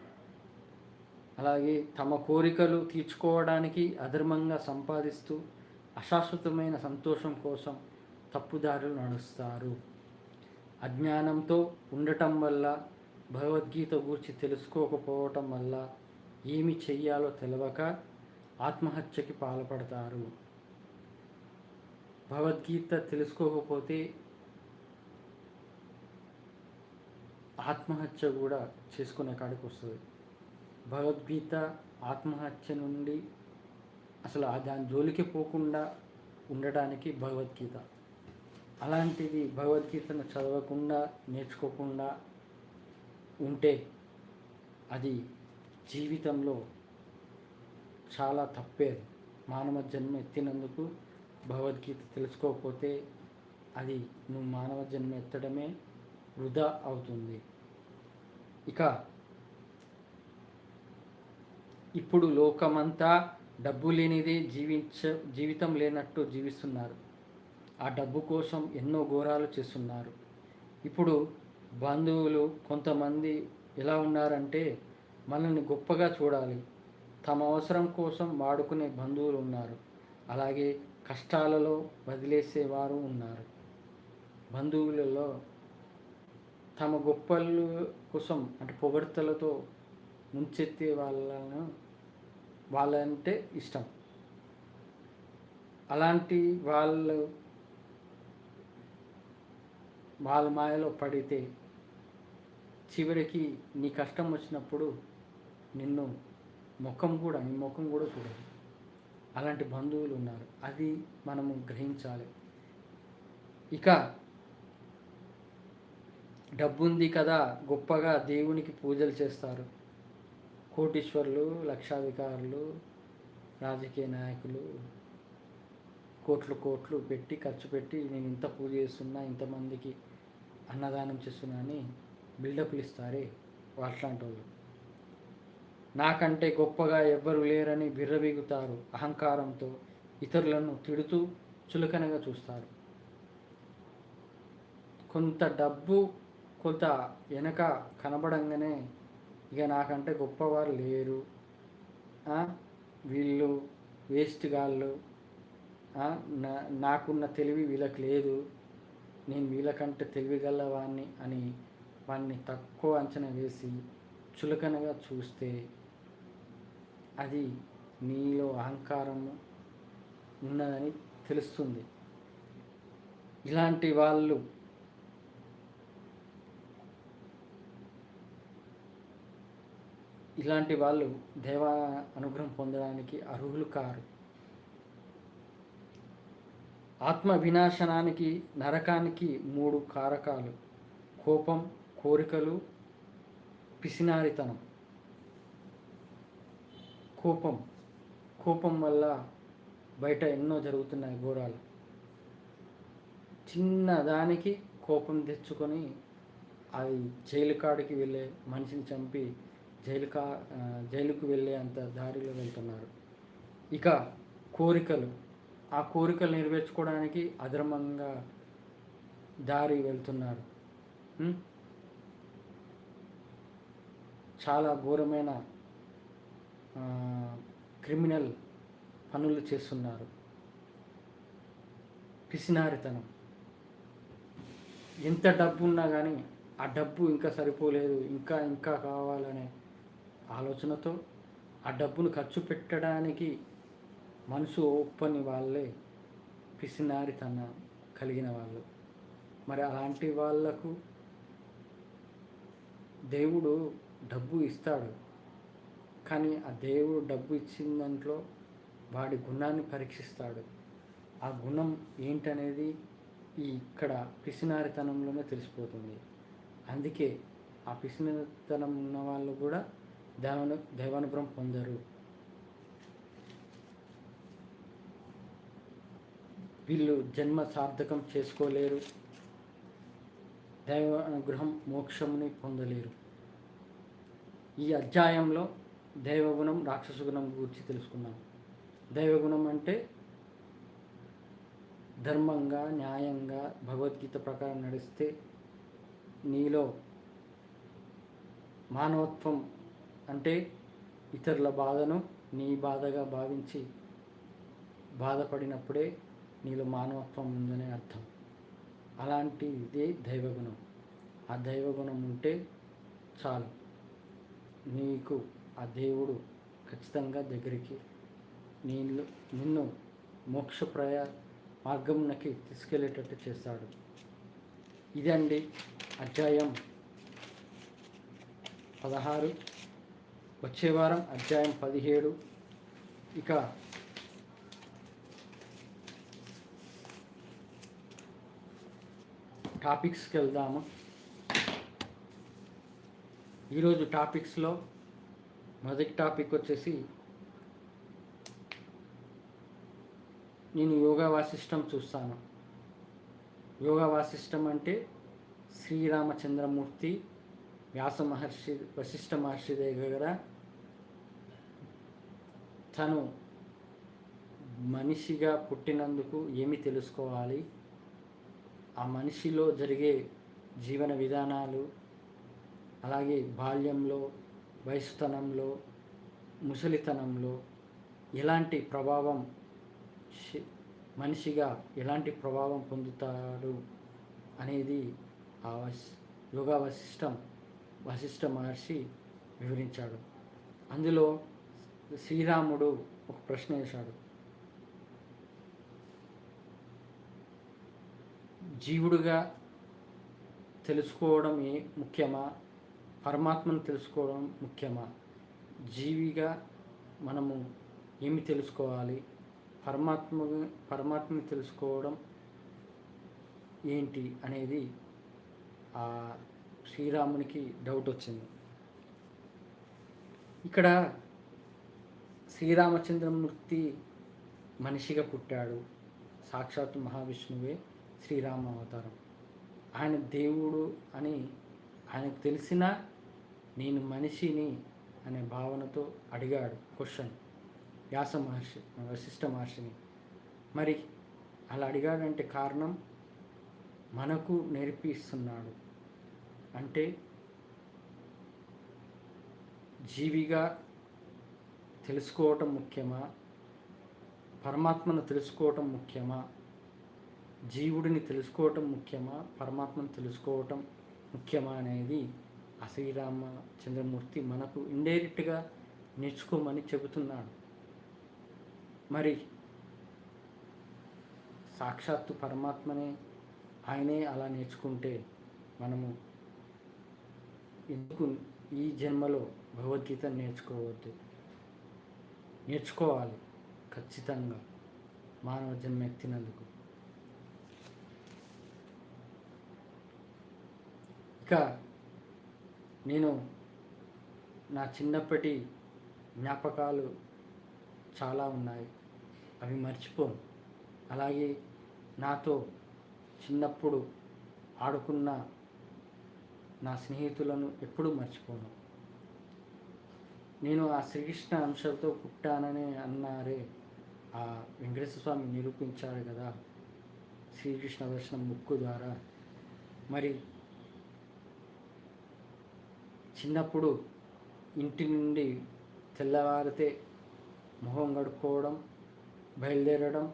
అలాగే తమ కోరికలు తీర్చుకోవడానికి అధర్మంగా సంపాదిస్తూ అశాశ్వతమైన సంతోషం కోసం తప్పుదారులు నడుస్తారు. అజ్ఞానంతో ఉండటం వల్ల, భగవద్గీత గురించి తెలుసుకోకపోవటం వల్ల ఏమి చెయ్యాలో తెలియక ఆత్మహత్యకి పాల్పడతారు. భగవద్గీత తెలుసుకోకపోతే ఆత్మహత్య కూడా చేసుకునే కాడికి వస్తుంది. భగవద్గీత ఆత్మహత్య నుండి అసలు దాని జోలికి పోకుండా ఉండడానికి భగవద్గీత. అలాంటిది భగవద్గీతను చదవకుండా నేర్చుకోకుండా ఉంటే అది జీవితంలో చాలా తప్పేది. మానవ జన్మ ఎత్తినందుకు భగవద్గీత తెలుసుకోకపోతే అది నువ్వు మానవ జన్మ ఎత్తడమే వృధా అవుతుంది. ఇక ఇప్పుడు లోకమంతా డబ్బు లేనిదే జీవితం లేనట్టు జీవిస్తున్నారు. ఆ డబ్బు కోసం ఎన్నో ఘోరాలు చేస్తున్నారు. ఇప్పుడు బంధువులు కొంతమంది ఎలా ఉన్నారంటే మనల్ని గొప్పగా చూడాలి, తమ అవసరం కోసం వాడుకునే బంధువులు ఉన్నారు. అలాగే కష్టాలలో వదిలేసేవారు ఉన్నారు. బంధువులలో తమ గొప్పలు కోసం అంటే పొగడ్తలతో ముంచెత్తే వాళ్ళంటే ఇష్టం. అలాంటి వాళ్ళ మాయలో పడితే చివరికి నీ కష్టం వచ్చినప్పుడు నీ ముఖం కూడా చూడదు. అలాంటి బంధువులు ఉన్నారు. అది మనము గ్రహించాలి. ఇక డబ్బుంది కదా గొప్పగా దేవునికి పూజలు చేస్తారు. కోటీశ్వరులు, లక్షాధికారులు, రాజకీయ నాయకులు కోట్లు పెట్టి ఖర్చు పెట్టి నేను ఇంత పూజ చేస్తున్నా, ఇంతమందికి అన్నదానం చేస్తున్నా అని బిల్డప్లు ఇస్తారే అట్లాంటి వాళ్ళు. నాకంటే గొప్పగా ఎవ్వరు లేరని బిర్రబీగుతారు. అహంకారంతో ఇతరులను తిడుతూ చులకనగా చూస్తారు. కొంత డబ్బు కొంత వెనక కనబడంగానే ఇక నాకంటే గొప్పవారు లేరు, వీళ్ళు వేస్ట్ గాళ్ళు, నాకున్న తెలివి వీళ్ళకి లేదు, నేను వీళ్ళకంటే తెలివి గలవాణ్ణి అని వాడిని తక్కువ అంచనా వేసి చులకనగా చూస్తే అది నీలో అహంకారము ఉన్నదని తెలుస్తుంది. ఇలాంటి వాళ్ళు దేవ అనుగ్రహం పొందడానికి అర్హులు కారు. ఆత్మ వినాశనానికి, నరకానికి 3 కారకాలు: కోపం, కోరికలు, పిసినారితనం. కోపం వల్ల బయట ఎన్నో జరుగుతున్నాయి ఘోరాలు. చిన్న దానికి కోపం తెచ్చుకొని అది జైలు కాడికి వెళ్ళే మనిషిని చంపి జైలుకు వెళ్ళే అంత దారిలో వెళ్తున్నారు. ఇక కోరికలు, ఆ కోరికలు నెరవేర్చుకోవడానికి అధర్మంగా దారి వెళ్తున్నారు. చాలా ఘోరమైన క్రిమినల్ పనులు చేస్తున్నారు. పిసినారితనం, ఎంత డబ్బు ఉన్నా కానీ ఆ డబ్బు ఇంకా సరిపోలేదు, ఇంకా ఇంకా కావాలనే ఆలోచనతో ఆ డబ్బును ఖర్చు పెట్టడానికి మనసు ఒప్పని వాళ్ళే పిసినారితనం కలిగిన వాళ్ళు. మరి అలాంటి వాళ్లకు దేవుడు డబ్బు ఇస్తాడు, కానీ ఆ దేవుడు డబ్బు ఇచ్చిన దాంట్లో వాడి గుణాన్ని పరీక్షిస్తాడు. ఆ గుణం ఏంటనేది ఇక్కడ పిసినారితనంలోనే తెలిసిపోతుంది. అందుకే ఆ పిసినారితనం ఉన్న వాళ్ళు కూడా దైవానుగ్రహం పొందరు. వీళ్ళు జన్మ సార్థకం చేసుకోలేరు, దైవానుగ్రహం మోక్షముని పొందలేరు. ఈ అధ్యాయంలో దైవగుణం, రాక్షస గుణం గురించి తెలుసుకున్నాం. దైవగుణం అంటే ధర్మంగా, న్యాయంగా, భగవద్గీత ప్రకారం నడిస్తే నీలో మానవత్వం, అంటే ఇతరుల బాధను నీ బాధగా భావించి బాధపడినప్పుడే నీలో మానవత్వం ఉందనే అర్థం. అలాంటిదే దైవగుణం. ఆ దైవగుణం ఉంటే చాలు, నీకు ఆ దేవుడు ఖచ్చితంగా దగ్గరికి నిన్ను మోక్షప్రాయ మార్గంకి తీసుకెళ్ళేటట్టు చేస్తాడు. ఇదండి అధ్యాయం 16. వచ్చే వారం అధ్యాయం 17. ఇక టాపిక్స్కి వెళ్దాము. ఈరోజు టాపిక్స్లో మొదటి టాపిక్ వచ్చేసి నేను యోగా వాసిష్టం చూస్తాను. యోగా వాసిష్టం అంటే శ్రీరామచంద్రమూర్తి వశిష్ఠ మహర్షి దగ్గర తను మనిషిగా పుట్టినందుకు ఏమి తెలుసుకోవాలి, ఆ మనిషిలో జరిగే జీవన విధానాలు, అలాగే బాల్యంలో, వయసుతనంలో, ముసలితనంలో ఎలాంటి ప్రభావం మనిషిగా ఎలాంటి ప్రభావం పొందుతాడు అనేది ఆ యోగా వశిష్ఠ మహర్షి వివరించాడు. అందులో శ్రీరాముడు ఒక ప్రశ్న వేశాడు. జీవుడుగా తెలుసుకోవడం ముఖ్యమా, పరమాత్మను తెలుసుకోవడం ముఖ్యమా? జీవిగా మనము ఏమి తెలుసుకోవాలి, పరమాత్మను తెలుసుకోవడం ఏంటి అనేది ఆ శ్రీరామునికి డౌట్ వచ్చింది. ఇక్కడ శ్రీరామచంద్రమూర్తి మనిషిగా పుట్టాడు. సాక్షాత్తు మహావిష్ణువే శ్రీరామ అవతారం. ఆయన దేవుడు అని ఆయనకు తెలిసినా నేను మనిషిని అనే భావనతో అడిగాడు క్వశ్చన్ వశిష్ఠ మహర్షిని. మరి అలా అడిగాడంటే కారణం మనకు నేర్పిస్తున్నాడు. అంటే జీవిగా తెలుసుకోవటం ముఖ్యమా, పరమాత్మను తెలుసుకోవటం ముఖ్యమా, జీవుడిని తెలుసుకోవటం ముఖ్యమా, పరమాత్మను తెలుసుకోవటం ముఖ్యమా అనేది ఆ శ్రీరామచంద్రమూర్తి మనకు ఇండైరెక్ట్గా నేర్చుకోమని చెబుతున్నాడు. మరి సాక్షాత్తు పరమాత్మనే ఆయనే అలా నేర్చుకుంటే మనము ఎందుకు ఈ జన్మలో భగవద్గీత నేర్చుకోవాలి ఖచ్చితంగా, మానవ జన్మ ఎత్తినందుకు. ఇక నేను నా చిన్నప్పటి జ్ఞాపకాలు చాలా ఉన్నాయి, అవి మర్చిపోను. అలాగే నాతో చిన్నప్పుడు ఆడుకున్న నా స్నేహితులను ఎప్పుడూ మర్చిపోను. నేను ఆ శ్రీకృష్ణ అంశంతో పుట్టానని అన్నారే, ఆ వెంకటేశ్వర స్వామి నిరూపించాడు కదా శ్రీకృష్ణ దర్శనం ముక్కు ద్వారా. మరి చిన్నప్పుడు ఇంటి నుండి తెల్లవారితే మొహం కడుక్కోవడం, బయలుదేరడం,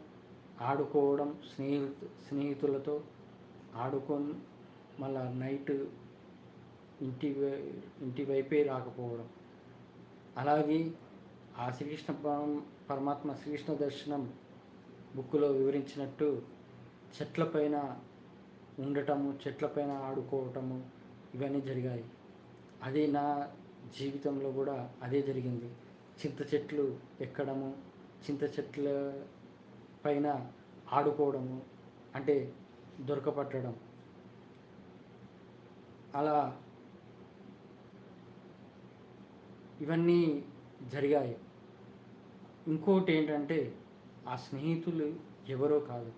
ఆడుకోవడం, స్నేహితులతో ఆడుకొని మళ్ళా నైట్ ఇంటి వైపే రాకపోవడం. అలాగే ఆ పరమాత్మ శ్రీకృష్ణ దర్శనం బుక్కులో వివరించినట్టు చెట్లపైన ఉండటము, చెట్లపైన ఆడుకోవటము ఇవన్నీ జరిగాయి. అది నా జీవితంలో కూడా అదే జరిగింది. చింత చెట్లు ఎక్కడము, చింత చెట్ల పైన ఆడుకోవడము, అంటే దొరకపట్టడం, అలా ఇవన్నీ జరిగాయి. ఇంకోటి ఏంటంటే ఆ స్నేహితులు ఎవరో కాదు,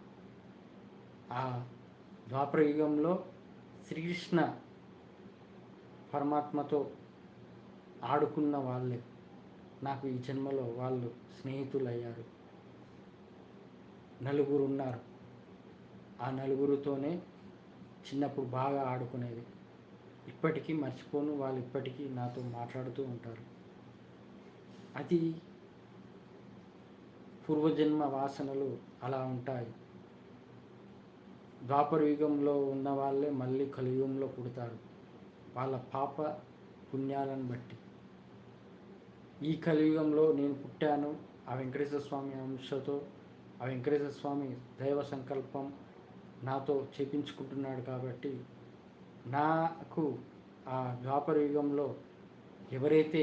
ఆ ద్వాపర యుగంలో శ్రీకృష్ణ పరమాత్మతో ఆడుకున్న వాళ్ళే నాకు ఈ జన్మలో వాళ్ళు స్నేహితులు అయ్యారు. నలుగురు ఉన్నారు. ఆ నలుగురితోనే చిన్నప్పుడు బాగా ఆడుకునేది. ఇప్పటికీ మర్చిపోను. వాళ్ళు ఇప్పటికీ నాతో మాట్లాడుతూ ఉంటారు. అది పూర్వజన్మ వాసనలు అలా ఉంటాయి. ద్వాపర యుగంలో ఉన్న వాళ్ళే మళ్ళీ కలియుగంలో పుడతారు, వాళ్ళ పాప పుణ్యాలను బట్టి. ఈ కలియుగంలో నేను పుట్టాను ఆ వెంకటేశ్వర స్వామి అంశతో. ఆ వెంకటేశ్వర స్వామి దైవ సంకల్పం నాతో చేపించుకుంటున్నాడు కాబట్టి నాకు ఆ ద్వాపర యుగంలో ఎవరైతే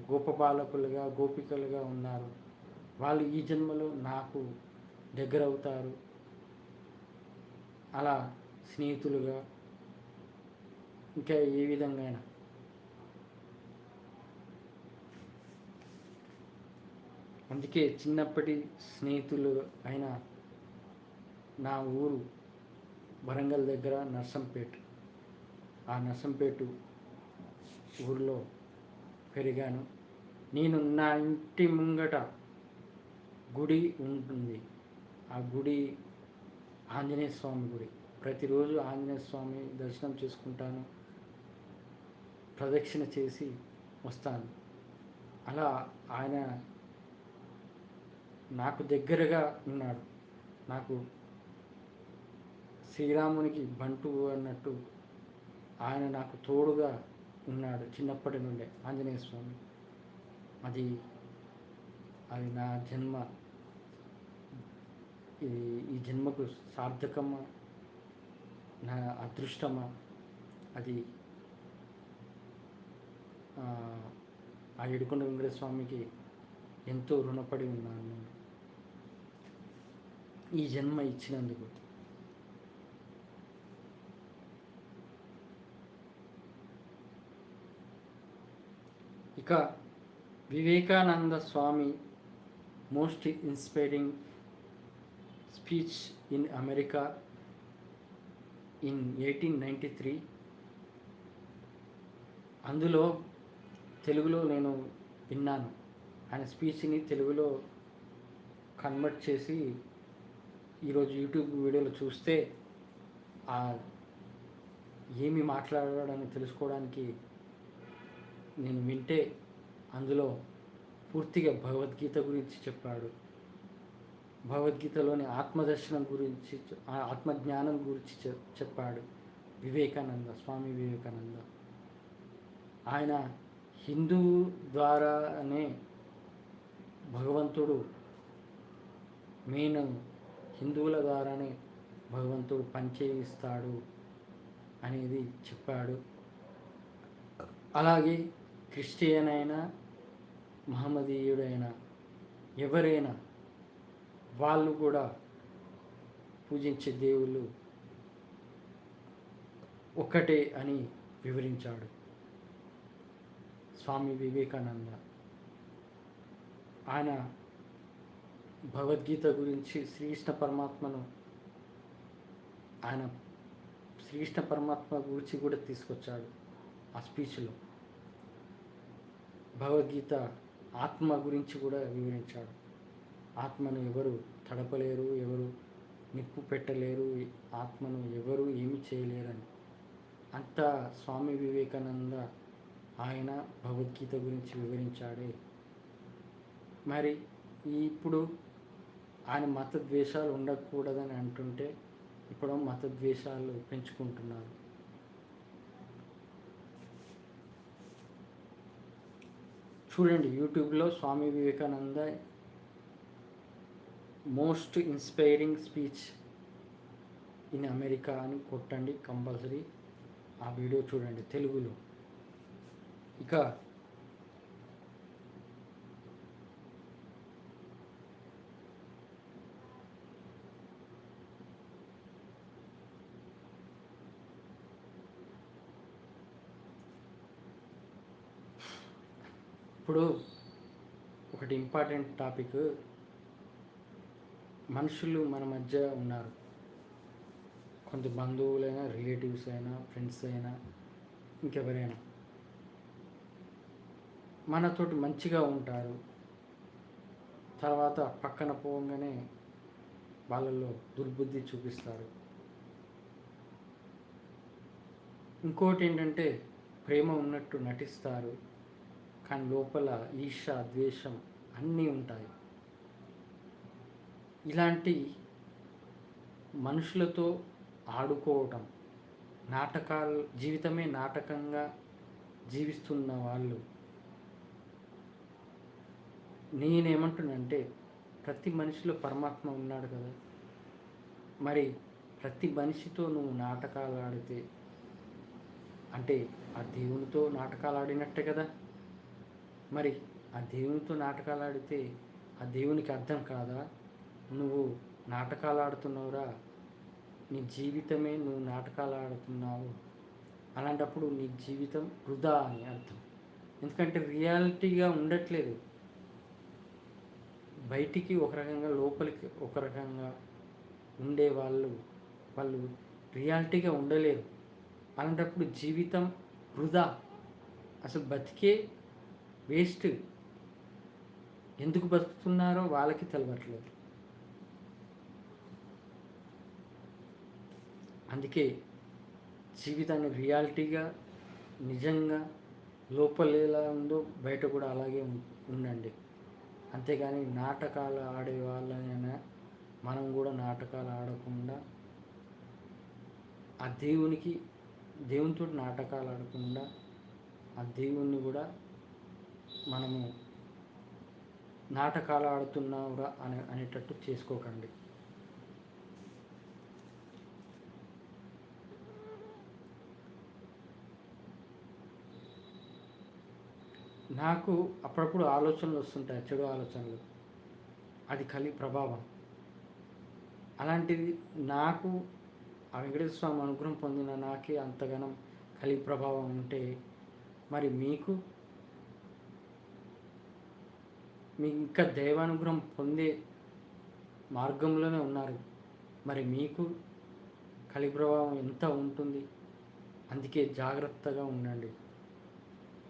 గోపబాలకులుగా గోపికలుగా ఉన్నారు వాళ్ళు ఈ జన్మలో నాకు దగ్గర అవుతారు. అలా స్నేహితులుగా ఇంకా ఏ విధంగా అయినా. అందుకే చిన్నప్పటి స్నేహితులు అయిన నా ఊరు వరంగల్ దగ్గర నర్సంపేట, ఆ నర్సంపేట ఊరిలో పెరిగాను. నేను నా ఇంటి ముంగట గుడి ఉంటుంది. ఆ గుడి ఆంజనేయ స్వామి గుడి. ప్రతిరోజు ఆంజనేయ స్వామి దర్శనం చేసుకుంటాను, ప్రదక్షిణ చేసి వస్తాను. అలా ఆయన నాకు దగ్గరగా ఉన్నాడు. నాకు శ్రీరామునికి బంటు అన్నట్టు ఆయన నాకు తోడుగా ఉన్నాడు చిన్నప్పటి నుండే ఆంజనేయ స్వామి. అది నా జన్మ, ఈ జన్మకు సార్థకమా, నా అదృష్టమా, అది ఆ ఏడుకొండ వెంకటేశ్వర స్వామికి ఎంతో రుణపడి ఉన్నాను నేను ఈ జన్మ ఇచ్చినందుకు. ఇక Vivekananda Swami most inspiring speech in America in 1893. అందులో తెలుగులో నేను విన్నాను. ఆయన స్పీచ్ని తెలుగులో కన్వర్ట్ చేసి ఈరోజు యూట్యూబ్ వీడియోలో చూస్తే ఏమి మాట్లాడాడని తెలుసుకోవడానికి నేను వింటే అందులో పూర్తిగా భగవద్గీత గురించి చెప్పాడు. భగవద్గీతలోని ఆత్మదర్శనం గురించి, ఆత్మజ్ఞానం గురించి చెప్పాడు స్వామి వివేకానంద. ఆయన హిందూ ద్వారానే భగవంతుడు, మెయిన్ హిందువుల ద్వారానే భగవంతుడు పనిచేయిస్తాడు అనేది చెప్పాడు. అలాగే క్రిస్టియన్ అయినా మహమ్మదీయుడైనా ఎవరైనా వాళ్ళు కూడా పూజించే దేవుళ్ళు ఒక్కటే అని వివరించాడు స్వామి వివేకానంద. ఆయన భగవద్గీత గురించి శ్రీకృష్ణ పరమాత్మను ఆయన శ్రీకృష్ణ పరమాత్మ గురించి కూడా తీసుకొచ్చాడు ఆ స్పీచ్లో. భగవద్గీత ఆత్మ గురించి కూడా వివరించాడు. ఆత్మను ఎవరు తడపలేరు, ఎవరు నిప్పు పెట్టలేరు, ఆత్మను ఎవరు ఏమి చేయలేరని అంత స్వామి వివేకానంద ఆయన భగవద్గీత గురించి వివరించాడే. మరి ఇప్పుడు ఆయన మత ద్వేషాలు ఉండకూడదని అంటుంటే ఇప్పుడు మత ద్వేషాలు పెంచుకుంటున్నారు. చూడండి, యూట్యూబ్లో Swami Vivekananda most inspiring speech in America అని కొట్టండి, కంపల్సరీ ఆ వీడియో చూడండి తెలుగులో. ఇక ఇప్పుడు ఒకటి ఇంపార్టెంట్ టాపిక్, మనుషులు మన మధ్య ఉన్నారు. కొంత బంధువులైనా, రిలేటివ్స్ అయినా, ఫ్రెండ్స్ అయినా, ఇంకెవరైనా మనతోటి మంచిగా ఉంటారు. తర్వాత పక్కన పోగానే వాళ్ళల్లో దుర్బుద్ధి చూపిస్తారు. ఇంకోటి ఏంటంటే ప్రేమ ఉన్నట్టు నటిస్తారు, కానీ లోపల ఈర్ష, ద్వేషం అన్నీ ఉంటాయి. ఇలాంటి మనుషులతో ఆడుకోవటం, నాటకాలు, జీవితమే నాటకంగా జీవిస్తున్న వాళ్ళు, నేనేమంటున్నానంటే ప్రతి మనిషిలో పరమాత్మ ఉన్నాడు కదా. మరి ప్రతి మనిషితో నువ్వు నాటకాలు ఆడితే అంటే ఆ దేవునితో నాటకాలు ఆడినట్టే కదా. మరి ఆ దేవునితో నాటకాలు ఆడితే ఆ దేవునికి అర్థం కాదా నువ్వు నాటకాలు ఆడుతున్నావురా, నీ జీవితమే నువ్వు నాటకాలు ఆడుతున్నావు, అలాంటప్పుడు నీ జీవితం వృధా అని అర్థం. ఎందుకంటే రియాలిటీగా ఉండట్లేదు. బయటికి ఒక రకంగా, లోపలికి ఒక రకంగా ఉండే వాళ్ళు రియాలిటీగా ఉండలేరు. అలాంటప్పుడు జీవితం వృధా, అసలు బతికే వేస్ట్. ఎందుకు బతుకుతున్నారో వాళ్ళకి తెలవట్లేదు. అందుకే జీవితాన్ని రియాలిటీగా, నిజంగా లోపల ఎలా ఉందో బయట కూడా అలాగే ఉండండి. అంతేగాని నాటకాలు ఆడే వాళ్ళనైనా మనం కూడా నాటకాలు ఆడకుండా, ఆ దేవునితో నాటకాలు ఆడకుండా ఆ దేవుణ్ణి కూడా మనము నాటకాలు ఆడుతున్నావురా అనేటట్టు చేసుకోకండి. నాకు అప్పుడప్పుడు ఆలోచనలు వస్తుంటాయి, చెడు ఆలోచనలు. అది కలి ప్రభావం. అలాంటిది నాకు ఆ వెంకటేశ్వర స్వామి అనుగ్రహం పొందిన నాకే అంతగానం కలి ప్రభావం ఉంటే మరి మీకు ఇంకా దైవానుగ్రహం పొందే మార్గంలోనే ఉన్నారు. మరి మీకు కలి ప్రభావం ఎంత ఉంటుంది? అందుకే జాగ్రత్తగా ఉండండి.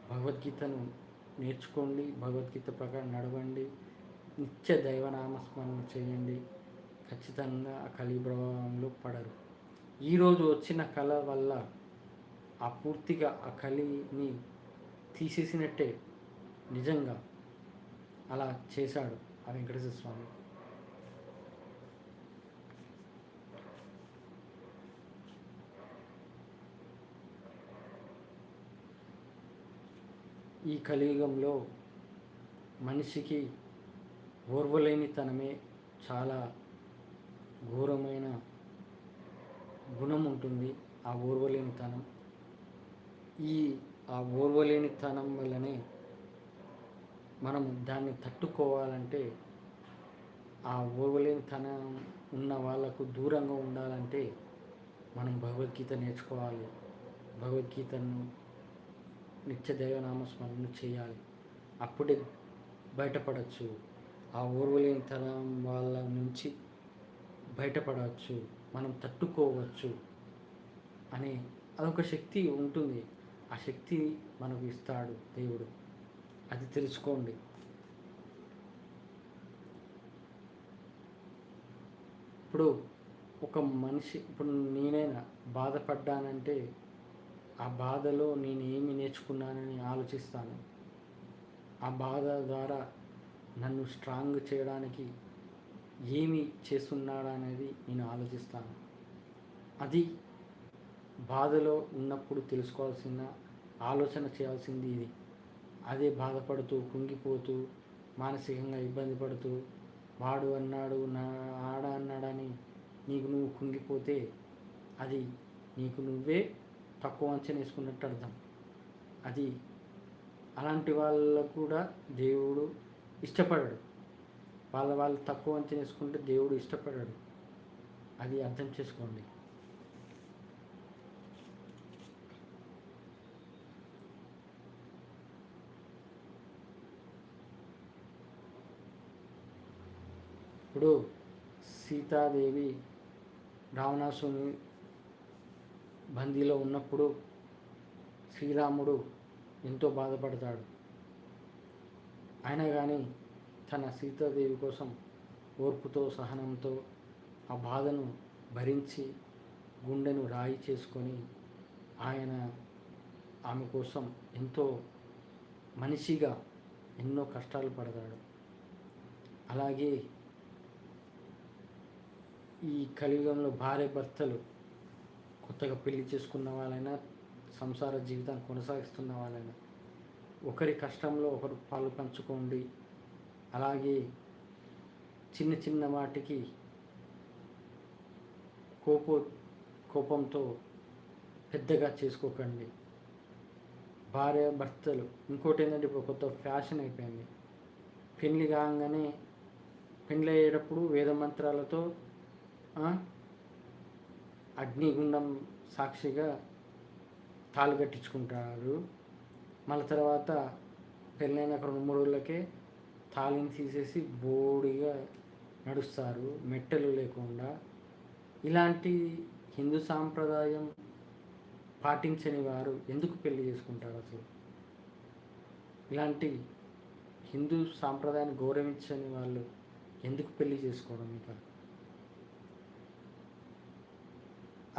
భగవద్గీతను నేర్చుకోండి, భగవద్గీత ప్రకారం నడవండి, నిత్య దైవనామస్మరణ చేయండి. ఖచ్చితంగా ఆ కలి ప్రభావంలో పడరు. ఈరోజు వచ్చిన కళ వల్ల ఆ పూర్తిగా ఆ కలిని తీసేసినట్టే. నిజంగా అలా చేశాడు ఆ వెంకటేశ్వర స్వామి. ఈ కలియుగంలో మనిషికి ఓర్వలేనితనమే చాలా ఘోరమైన గుణం ఉంటుంది. ఆ ఓర్వలేనితనం, ఆ ఓర్వలేనితనం వల్లనే మనం దాన్ని తట్టుకోవాలంటే, ఆ ఓర్వలేనితనం ఉన్న వాళ్ళకు దూరంగా ఉండాలంటే మనం భగవద్గీత నేర్చుకోవాలి. భగవద్గీతను నిత్య దైవనామస్మరణ చేయాలి. అప్పుడే బయటపడవచ్చు. ఆ ఓర్వలేనితనం వాళ్ళ నుంచి బయటపడవచ్చు, మనం తట్టుకోవచ్చు. అనే అదొక శక్తి ఉంటుంది. ఆ శక్తి మనకు ఇస్తాడు దేవుడు. అది తెలుసుకోండి. ఇప్పుడు ఒక మనిషి, ఇప్పుడు నేనైనా బాధపడ్డానంటే ఆ బాధలో నేను ఏమి నేర్చుకున్నానని ఆలోచిస్తాను. ఆ బాధ ద్వారా నన్ను స్ట్రాంగ్ చేయడానికి ఏమి చేస్తున్నాడనేది నేను ఆలోచిస్తాను. అది బాధలో ఉన్నప్పుడు తెలుసుకోవాల్సిన, ఆలోచన చేయాల్సింది ఇది. అదే బాధపడుతూ కుంగిపోతూ మానసికంగా ఇబ్బంది పడుతూ వాడు అన్నాడు నా ఆడ అన్నాడని నీకు నువ్వు కుంగిపోతే అది నీకు నువ్వే తక్కువ అంచనా వేసుకున్నట్టు అర్థం. అది అలాంటి వాళ్ళకు కూడా దేవుడు ఇష్టపడడు. వాళ్ళు తక్కువ అంచనా వేసుకుంటే దేవుడు ఇష్టపడడు. అది అర్థం చేసుకోండి. ఇప్పుడు సీతాదేవి రావణాసుని బందీలో ఉన్నప్పుడు శ్రీరాముడు ఎంతో బాధపడతాడు. అయినా కానీ తన సీతాదేవి కోసం ఓర్పుతో సహనంతో ఆ బాధను భరించి గుండెను రాయి చేసుకొని ఆయన ఆమె కోసం ఎంతో మనిషిగా ఎన్నో కష్టాలు పడతాడు. అలాగే ఈ కలియుగంలో భార్య భర్తలు కొత్తగా పెళ్లి చేసుకున్న వాళ్ళైనా సంసార జీవితాన్ని కొనసాగిస్తున్న వాళ్ళైనా ఒకరి కష్టంలో ఒకరు పాలు పంచుకోండి. అలాగే చిన్న చిన్న వాటికి కోపంతో పెద్దగా చేసుకోకండి. భార్య భర్తలు ఇంకోటి ఏంటంటే ఇప్పుడు కొత్త ఫ్యాషన్ అయిపోయింది. పెళ్ళి కాగానే పెళ్ళి అయ్యేటప్పుడు వేద మంత్రాలతో అగ్నిగుండం సాక్షిగా తాళి కట్టించుకుంటారు. మళ్ళీ తర్వాత పెళ్ళైన 2-3 రోజులకే తాళిని తీసేసి బోడిగా నడుస్తారు మెట్టెలు లేకుండా. ఇలాంటి హిందూ సాంప్రదాయం పాటించని వారు ఎందుకు పెళ్లి చేసుకుంటారు అసలు? ఇలాంటి హిందూ సాంప్రదాయాన్ని గౌరవించని వాళ్ళు ఎందుకు పెళ్లి చేసుకోవడం? ఇంకా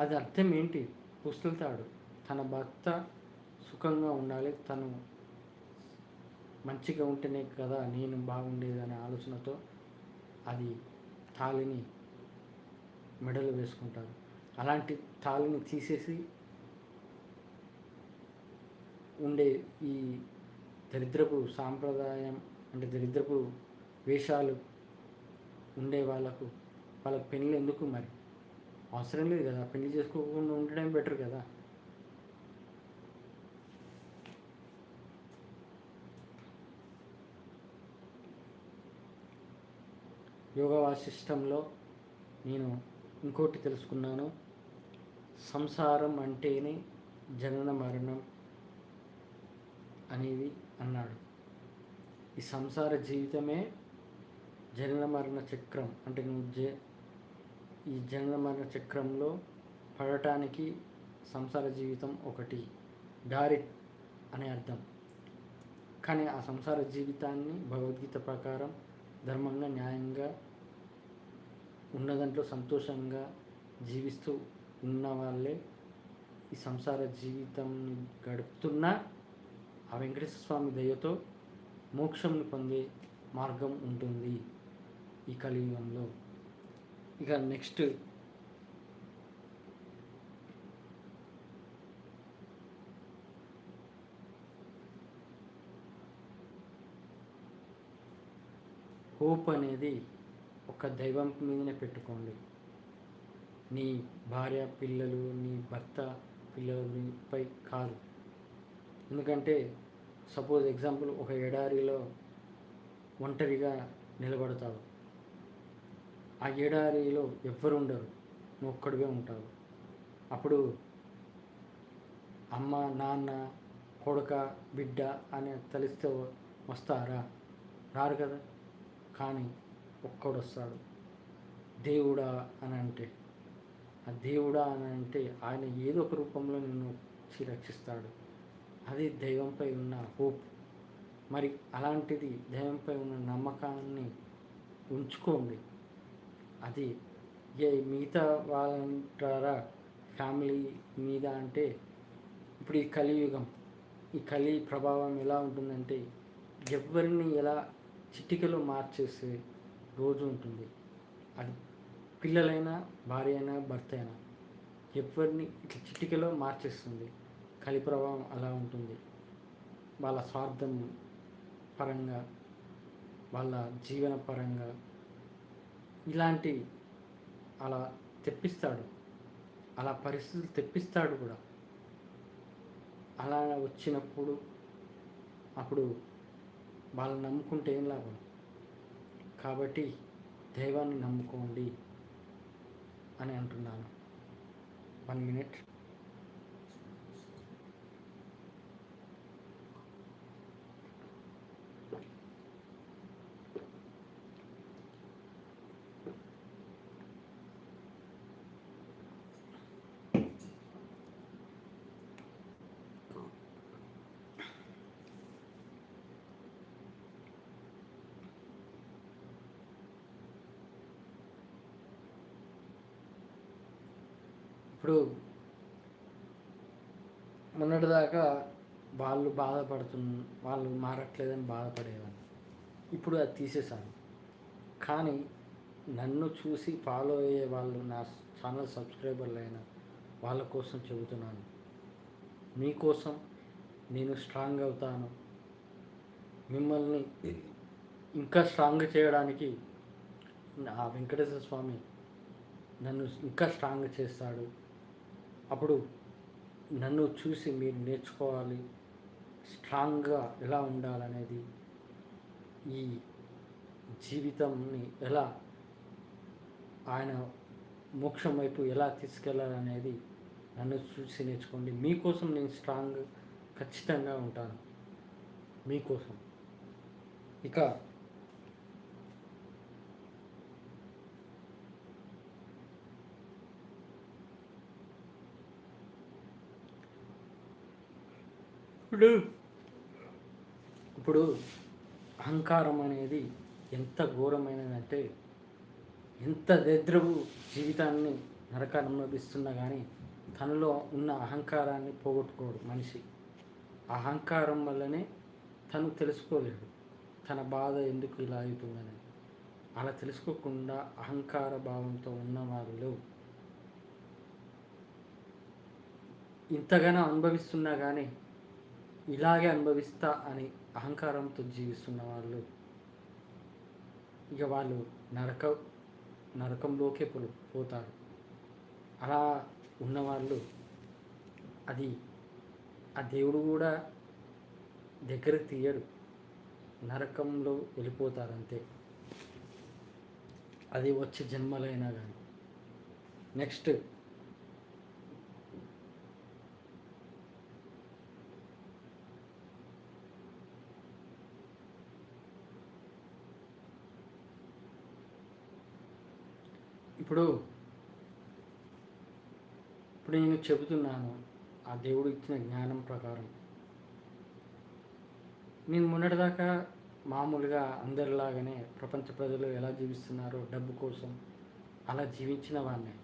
అది అర్థం ఏంటి? పుస్తలుతాడు తన భర్త సుఖంగా ఉండాలి, తను మంచిగా ఉంటేనే కదా నేను బాగుండేది అనే ఆలోచనతో అది తాళిని మెడలు వేసుకుంటారు. అలాంటి తాళిని తీసేసి ఉండే ఈ దరిద్రపు సాంప్రదాయం అంటే దరిద్రపు వేషాలు ఉండే వాళ్ళకు పెళ్ళి ఎందుకు? మరి అవసరం లేదు కదా, పెళ్లి చేసుకోకుండా ఉండడం బెటర్ కదా. యోగా వాసిష్టంలో నేను ఇంకోటి తెలుసుకున్నాను. సంసారం అంటేనే జనన మరణం అనేది అన్నాడు. ఈ సంసార జీవితమే జనన మరణ చక్రం. అంటే నువ్వు ఈ జనన మరణ చక్రంలో పడటానికి సంసార జీవితం ఒకటి దారి అనే అర్థం. కానీ ఆ సంసార జీవితాన్ని భగవద్గీత ప్రకారం ధర్మంగా న్యాయంగా ఉన్న దాంట్లో సంతోషంగా జీవిస్తూ ఉన్న వాళ్ళే ఈ సంసార జీవితాన్ని గడుపుతున్నా ఆ వెంకటేశ్వర స్వామి దయతో మోక్షంని పొందే మార్గం ఉంటుంది ఈ కలియుగంలో. ఇక నెక్స్ట్ హోప్ అనేది ఒక దైవం మీదనే పెట్టుకోండి. నీ భార్య పిల్లలు నీ భర్త పిల్లలపై కాదు. ఎందుకంటే సపోజ్ ఎగ్జాంపుల్ ఒక ఎడారిలో ఒంటరిగా నిలబడతావు. ఆ ఎడారిలో ఎవ్వరు ఉండరు, నువ్వు ఒక్కడివే ఉంటావు. అప్పుడు అమ్మ నాన్న కొడుక బిడ్డ అని తలిస్తే వస్తారా? రారు కదా. కానీ ఒక్కడు వస్తాడు, దేవుడా అని అంటే ఆ దేవుడా అని అంటే ఆయన ఏదో ఒక రూపంలో నిన్ను వచ్చి రక్షిస్తాడు. అది దైవంపై ఉన్న హోప్. మరి అలాంటిది దైవంపై ఉన్న నమ్మకాన్ని ఉంచుకోండి. అది మిగతా వాళ్ళంటారా ఫ్యామిలీ మీద అంటే, ఇప్పుడు ఈ కలి ప్రభావం ఎలా ఉంటుందంటే ఎవరిని ఎలా చిటికలో మార్చేసే రోజు ఉంటుంది. అది పిల్లలైనా, భార్య అయినా, భర్త అయినా ఎవరిని ఇట్లా చిటికలో మార్చేస్తుంది. కలి ప్రభావం అలా ఉంటుంది. వాళ్ళ స్వార్థం పరంగా, వాళ్ళ జీవన పరంగా ఇలాంటి అలా తెప్పిస్తాడు. అలా పరిస్థితులు తెప్పిస్తాడు కూడా. అలా వచ్చినప్పుడు అప్పుడు వాళ్ళని నమ్ముకుంటే ఏం లాభం? కాబట్టి దైవాన్ని నమ్ముకోండి అని అంటున్నాను. 1 minute. ఇప్పుడు మొన్నటిదాకా వాళ్ళు మారట్లేదని బాధపడేవాళ్ళు. ఇప్పుడు అది తీసేశాను. కానీ నన్ను చూసి ఫాలో అయ్యే వాళ్ళు, నా ఛానల్ సబ్స్క్రైబర్లు అయిన వాళ్ళ కోసం చెబుతున్నాను. మీకోసం నేను స్ట్రాంగ్ అవుతాను. మిమ్మల్ని ఇంకా స్ట్రాంగ్ చేయడానికి ఆ వెంకటేశ్వర స్వామి నన్ను ఇంకా స్ట్రాంగ్ చేస్తాడు. అప్పుడు నన్ను చూసి మీరు నేర్చుకోవాలి, స్ట్రాంగ్గా ఎలా ఉండాలనేది, ఈ జీవితంని ఎలా ఆయన మోక్షం వైపు ఎలా తీసుకెళ్ళాలనేది నన్ను చూసి నేర్చుకోండి. మీకోసం నేను స్ట్రాంగ్ ఖచ్చితంగా ఉంటాను, మీకోసం. ఇక ఇప్పుడు అహంకారం అనేది ఎంత ఘోరమైనదంటే, ఎంత దరిద్రపు జీవితాన్ని నరకాన్ని అనుభవిస్తున్నా కానీ తనలో ఉన్న అహంకారాన్ని పోగొట్టుకోడు మనిషి. అహంకారం వల్లనే తను తెలుసుకోలేడు తన బాధ ఎందుకు ఇలా అవుతుందని. అలా తెలుసుకోకుండా అహంకార భావంతో ఉన్న వాళ్ళు ఇంతగానో అనుభవిస్తున్నా కానీ ఇలాగే అనుభవిస్తా అని అహంకారంతో జీవిస్తున్న వాళ్ళు ఇక వాళ్ళు నరకంలోకే పోతారు. అలా ఉన్నవాళ్ళు అది ఆ దేవుడు కూడా దగ్గరకు తీయడు, నరకంలో వెళ్ళిపోతారు అంతే. అది వచ్చే జన్మలైనా కానీ. నెక్స్ట్ ఇప్పుడు నేను చెబుతున్నాను ఆ దేవుడు ఇచ్చిన జ్ఞానం ప్రకారం. నేను మొన్నటిదాకా మామూలుగా అందరిలాగానే ప్రపంచ ప్రజలు ఎలా జీవిస్తున్నారో డబ్బు కోసం అలా జీవించిన వాడినే.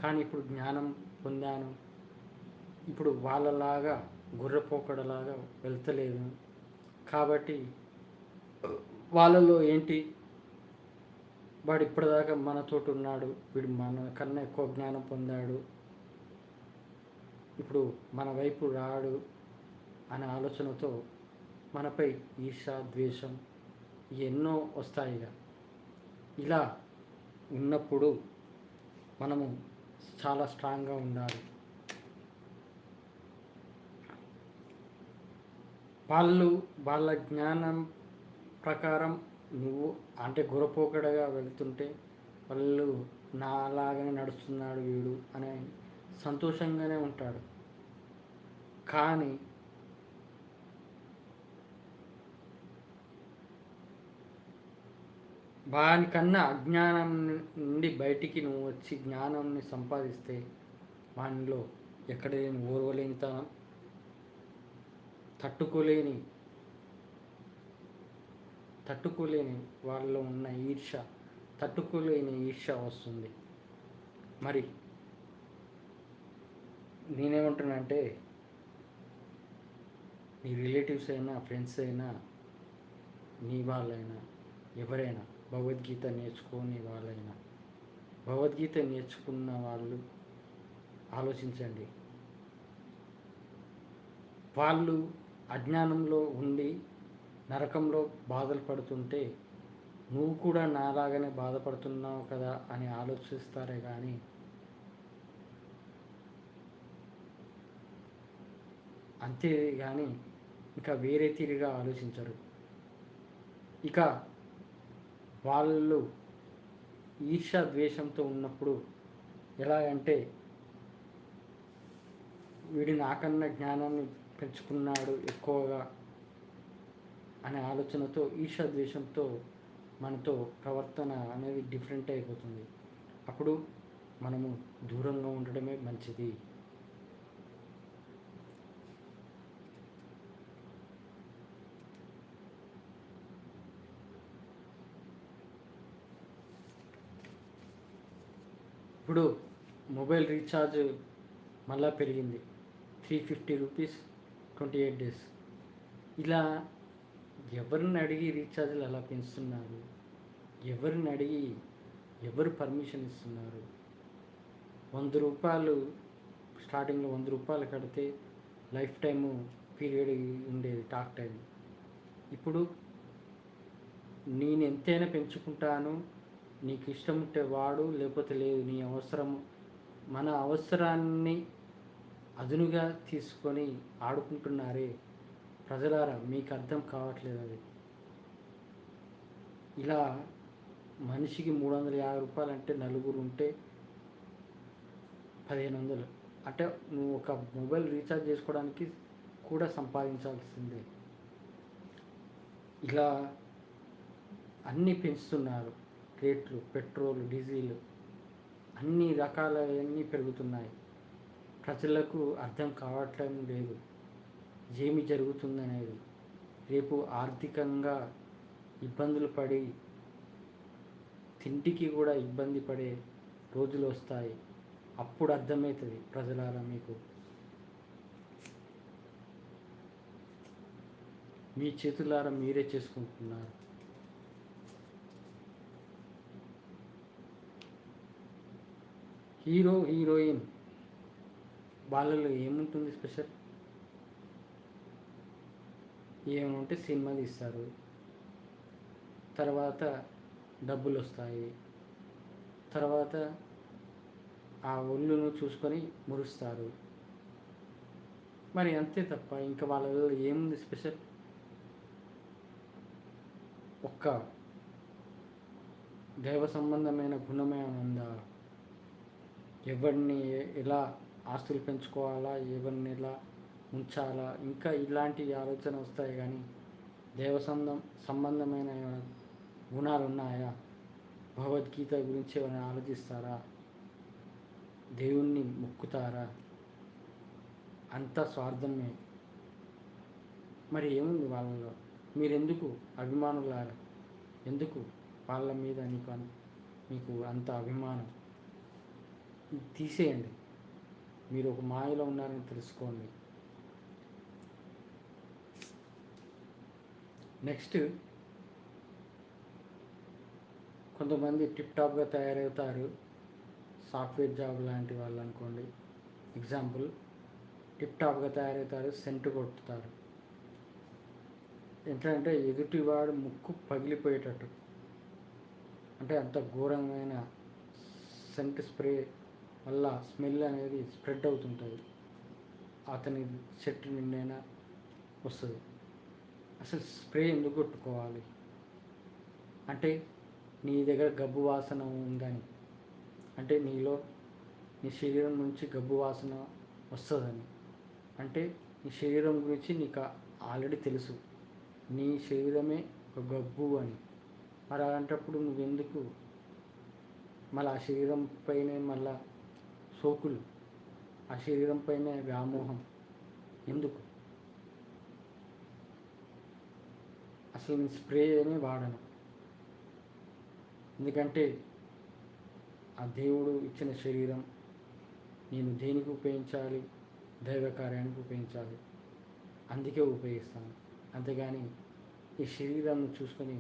కానీ ఇప్పుడు జ్ఞానం పొందాను. ఇప్పుడు వాళ్ళలాగా గుర్రపోకడలాగా వెళ్తలేదు. కాబట్టి వాళ్ళలో ఏంటి, వాడు ఇప్పటిదాకా మనతోటి ఉన్నాడు, వీడు మన కన్నా ఎక్కువ జ్ఞానం పొందాడు, ఇప్పుడు మన వైపు రాడు అనే ఆలోచనతో మనపై ఈర్ష, ద్వేషం ఎన్నో వస్తాయిగా. ఇలా ఉన్నప్పుడు మనము చాలా స్ట్రాంగ్గా ఉండాలి. వాళ్ళ జ్ఞానం ప్రకారం నువ్వు అంటే గురపోకడగా వెళ్తుంటే వాళ్ళు నాలాగానే నడుస్తున్నాడు వీడు అనే సంతోషంగానే ఉంటాడు. కానీ వానికన్నా అజ్ఞానం నుండి బయటికి నువ్వు వచ్చి జ్ఞానాన్ని సంపాదిస్తే వానిలో ఎక్కడ లేని ఓర్వలేనితనం, తట్టుకోలేని తట్టుకోలేని వాళ్ళలో ఉన్న తట్టుకోలేని ఈర్ష్య వస్తుంది. మరి నేనేమంటున్నానంటే, నీ రిలేటివ్స్ అయినా, ఫ్రెండ్స్ అయినా, నీ వాళ్ళైనా, ఎవరైనా భగవద్గీత నేర్చుకోని వాళ్ళైనా, భగవద్గీత నేర్చుకున్న వాళ్ళు ఆలోచించండి. వాళ్ళు అజ్ఞానంలో ఉండి నరకంలో బాధలు పడుతుంటే నువ్వు కూడా నాలాగానే బాధపడుతున్నావు కదా అని ఆలోచిస్తారే కానీ అంతేగాని ఇంకా వేరే తీరుగా ఆలోచించరు. ఇక వాళ్ళు ఈర్ష్య ద్వేషంతో ఉన్నప్పుడు ఎలా అంటే, వీడు నాకన్నా జ్ఞానాన్ని పెంచుకున్నాడు ఎక్కువగా అనే ఆలోచనతో ఈర్ష్య ద్వేషంతో మనతో ప్రవర్తన అనేది డిఫరెంట్ అయిపోతుంది. అప్పుడు మనము దూరంగా ఉండడమే మంచిది. ఇప్పుడు మొబైల్ రీఛార్జ్ మళ్ళా పెరిగింది, 350 రూపీస్ 28 డేస్. ఇలా ఎవరిని అడిగి రీఛార్జ్లు అలా పెంచుతున్నారు? ఎవరిని అడిగి ఎవరు పర్మిషన్ ఇస్తున్నారు? 100 రూపాయలు స్టార్టింగ్లో 100 రూపాయలు కడితే లైఫ్ టైము పీరియడ్ ఉండేది టాక్ టైం. ఇప్పుడు నేను ఎంతైనా పెంచుకుంటాను, నీకు ఇష్టం ఉంటే వాడు, లేకపోతే లేదు, నీ అవసరము. మన అవసరాన్ని అదునుగా తీసుకొని ఆడుకుంటున్నారే ప్రజలారా, మీకు అర్థం కావట్లేదు అది. ఇలా మనిషికి 350 రూపాయలు అంటే నలుగురు ఉంటే 1500. అంటే నువ్వు ఒక మొబైల్ రీఛార్జ్ చేసుకోవడానికి కూడా సంపాదించాల్సిందే. ఇలా అన్నీ పెంచుతున్నారు రేట్లు, పెట్రోల్, డీజిల్, అన్ని రకాలన్నీ పెరుగుతున్నాయి. ప్రజలకు అర్థం కావట్లేదు లేదు ఏమి జరుగుతుందనేది. రేపు ఆర్థికంగా ఇబ్బందులు పడి తిండికి కూడా ఇబ్బంది పడే రోజులు వస్తాయి. అప్పుడు అర్థమవుతుంది ప్రజలారా మీకు. మీ చేతులారా మీరే చేసుకుంటున్నారు. హీరో హీరోయిన్ వాళ్ళలో ఏముంటుంది స్పెషల్? ఏమంటే సినిమా తీస్తారు, తర్వాత డబ్బులు వస్తాయి, తర్వాత ఆ ఒళ్ళును చూసుకొని మురుస్తారు. మరి అంతే తప్ప ఇంకా వాళ్ళలో ఏముంది స్పెషల్? ఒక్క దైవ సంబంధమైన గుణమే ఉందా? ఎవరిని ఎలా ఆస్తులు పెంచుకోవాలా, ఎవరిని ఎలా ఉంచాలా, ఇంకా ఇలాంటి ఆలోచన వస్తాయి. కానీ దైవ సంబంధమైన గుణాలు ఉన్నాయా? భగవద్గీత గురించి ఏమైనా ఆలోచిస్తారా? దేవుణ్ణి మొక్కుతారా? అంతా స్వార్థమే. మరి ఏముంది వాళ్ళలో? మీరెందుకు అభిమానులారా? ఎందుకు వాళ్ళ మీద మీకు అంత అభిమానం? తీసేయండి. మీరు ఒక మాయలో ఉన్నారని తెలుసుకోండి. నెక్స్ట్, కొంతమంది టిప్ టాప్గా తయారవుతారు. సాఫ్ట్వేర్ జాబ్ లాంటి వాళ్ళు అనుకోండి, ఎగ్జాంపుల్. టిప్ టాప్గా తయారవుతారు, సెంటు కొట్టుతారు. ఏంటంటే ఎదుటివాడు ముక్కు పగిలిపోయేటట్టు, అంటే అంత ఘోరమైన సెంట్ స్ప్రే వల్ల స్మెల్ అనేది స్ప్రెడ్ అవుతుంటుంది. అతని చెట్టు నిండైనా వస్తుంది. అసలు స్ప్రే ఎందుకు కొట్టుకోవాలి? అంటే నీ దగ్గర గబ్బు వాసన ఉందని, అంటే నీ శరీరం నుంచి గబ్బు వాసన వస్తుందని, అంటే నీ శరీరం గురించి నీకు ఆల్రెడీ తెలుసు, నీ శరీరమే ఒక గబ్బు అని. మరి అలాంటప్పుడు నువ్వెందుకు మళ్ళీ ఆ శరీరం పైనే మళ్ళా సోకులు, ఆ శరీరం పైనే వ్యామోహం ఎందుకు? అసలు నేను స్ప్రే అనే వాడను. ఎందుకంటే ఆ దేవుడు ఇచ్చిన శరీరం నేను దేనికి ఉపయోగించాలి? దైవ కార్యానికి ఉపయోగించాలి, అందుకే ఉపయోగిస్తాను. అంతేగాని ఈ శరీరాన్ని చూసుకొని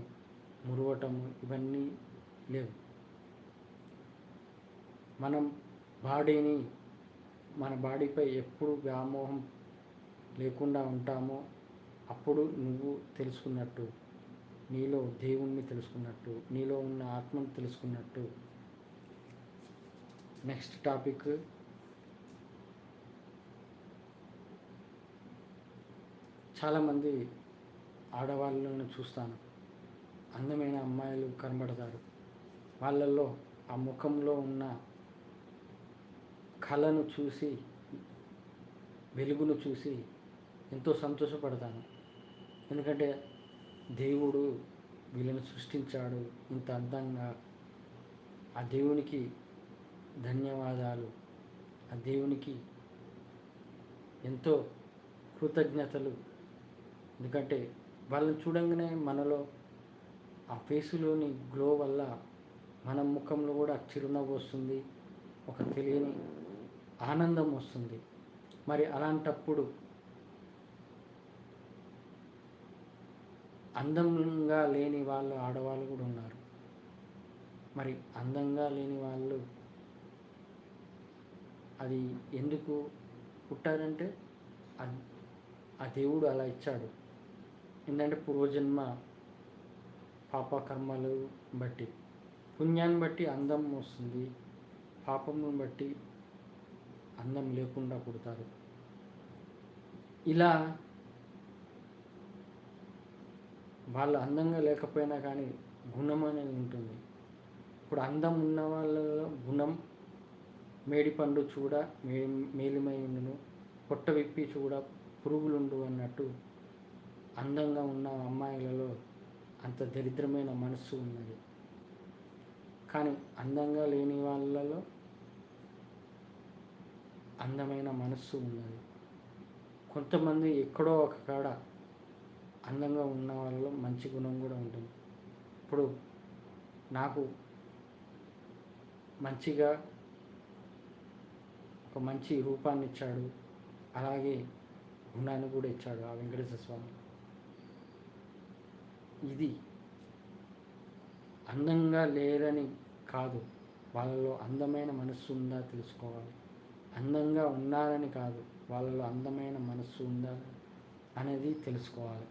మురవటము ఇవన్నీ లేవు. మనం మన బాడీపై ఎప్పుడు వ్యామోహం లేకుండా ఉంటామో అప్పుడు నువ్వు తెలుసుకున్నట్టు, నీలో దేవుణ్ణి తెలుసుకున్నట్టు, నీలో ఉన్న ఆత్మను తెలుసుకున్నట్టు. నెక్స్ట్ టాపిక్, చాలామంది ఆడవాళ్ళను చూస్తాను, అందమైన అమ్మాయిలు కనబడతారు. వాళ్ళల్లో ఆ ముఖంలో ఉన్న కళను చూసి, వెలుగును చూసి ఎంతో సంతోషపడతాను. ఎందుకంటే దేవుడు వీళ్ళని సృష్టించాడు ఇంత అందంగా. ఆ దేవునికి ధన్యవాదాలు, ఆ దేవునికి ఎంతో కృతజ్ఞతలు. ఎందుకంటే వాళ్ళని చూడంగానే మనలో ఆ ఫేసులోని గ్లో వల్ల మన ముఖంలో కూడా చిరునవ్వు వస్తుంది, ఒక తెలియని ఆనందం వస్తుంది. మరి అలాంటప్పుడు అందంగా లేని వాళ్ళు, ఆడవాళ్ళు కూడా ఉన్నారు. మరి అందంగా లేని వాళ్ళు అది ఎందుకు పుట్టారంటే ఆ దేవుడు అలా ఇచ్చాడు. ఏంటంటే పూర్వజన్మ పాపకర్మలు బట్టి, పుణ్యాన్ని బట్టి అందం వస్తుంది, పాపమును బట్టి అందం లేకుండా పుడతారు. ఇలా వాళ్ళు అందంగా లేకపోయినా కానీ గుణం అనేది ఉంటుంది. ఇప్పుడు అందం ఉన్న వాళ్ళలో గుణం, మేడిపండు చూడ మేలిమై ఉండును, పొట్ట విప్పి చూడ పురుగులుండు అన్నట్టు అందంగా ఉన్న అమ్మాయిలలో అంత దరిద్రమైన మనస్సు ఉన్నది. కానీ అందంగా లేని వాళ్ళలో అందమైన మనస్సు ఉన్నది. కొంతమంది ఎక్కడో ఒక కాడ అందంగా ఉన్న వాళ్ళలో మంచి గుణం కూడా ఉంటుంది. ఇప్పుడు నాకు మంచిగా ఒక మంచి రూపాన్ని ఇచ్చాడు, అలాగే గుణాన్ని కూడా ఇచ్చాడు ఆ వెంకటేశ్వర స్వామి. ఇది అందంగా లేరని కాదు, వాళ్ళలో అందమైన మనస్సు ఉందా తెలుసుకోవాలి. అందంగా ఉన్నారని కాదు, వాళ్ళలో అందమైన మనస్సు ఉందా అనేది తెలుసుకోవాలి.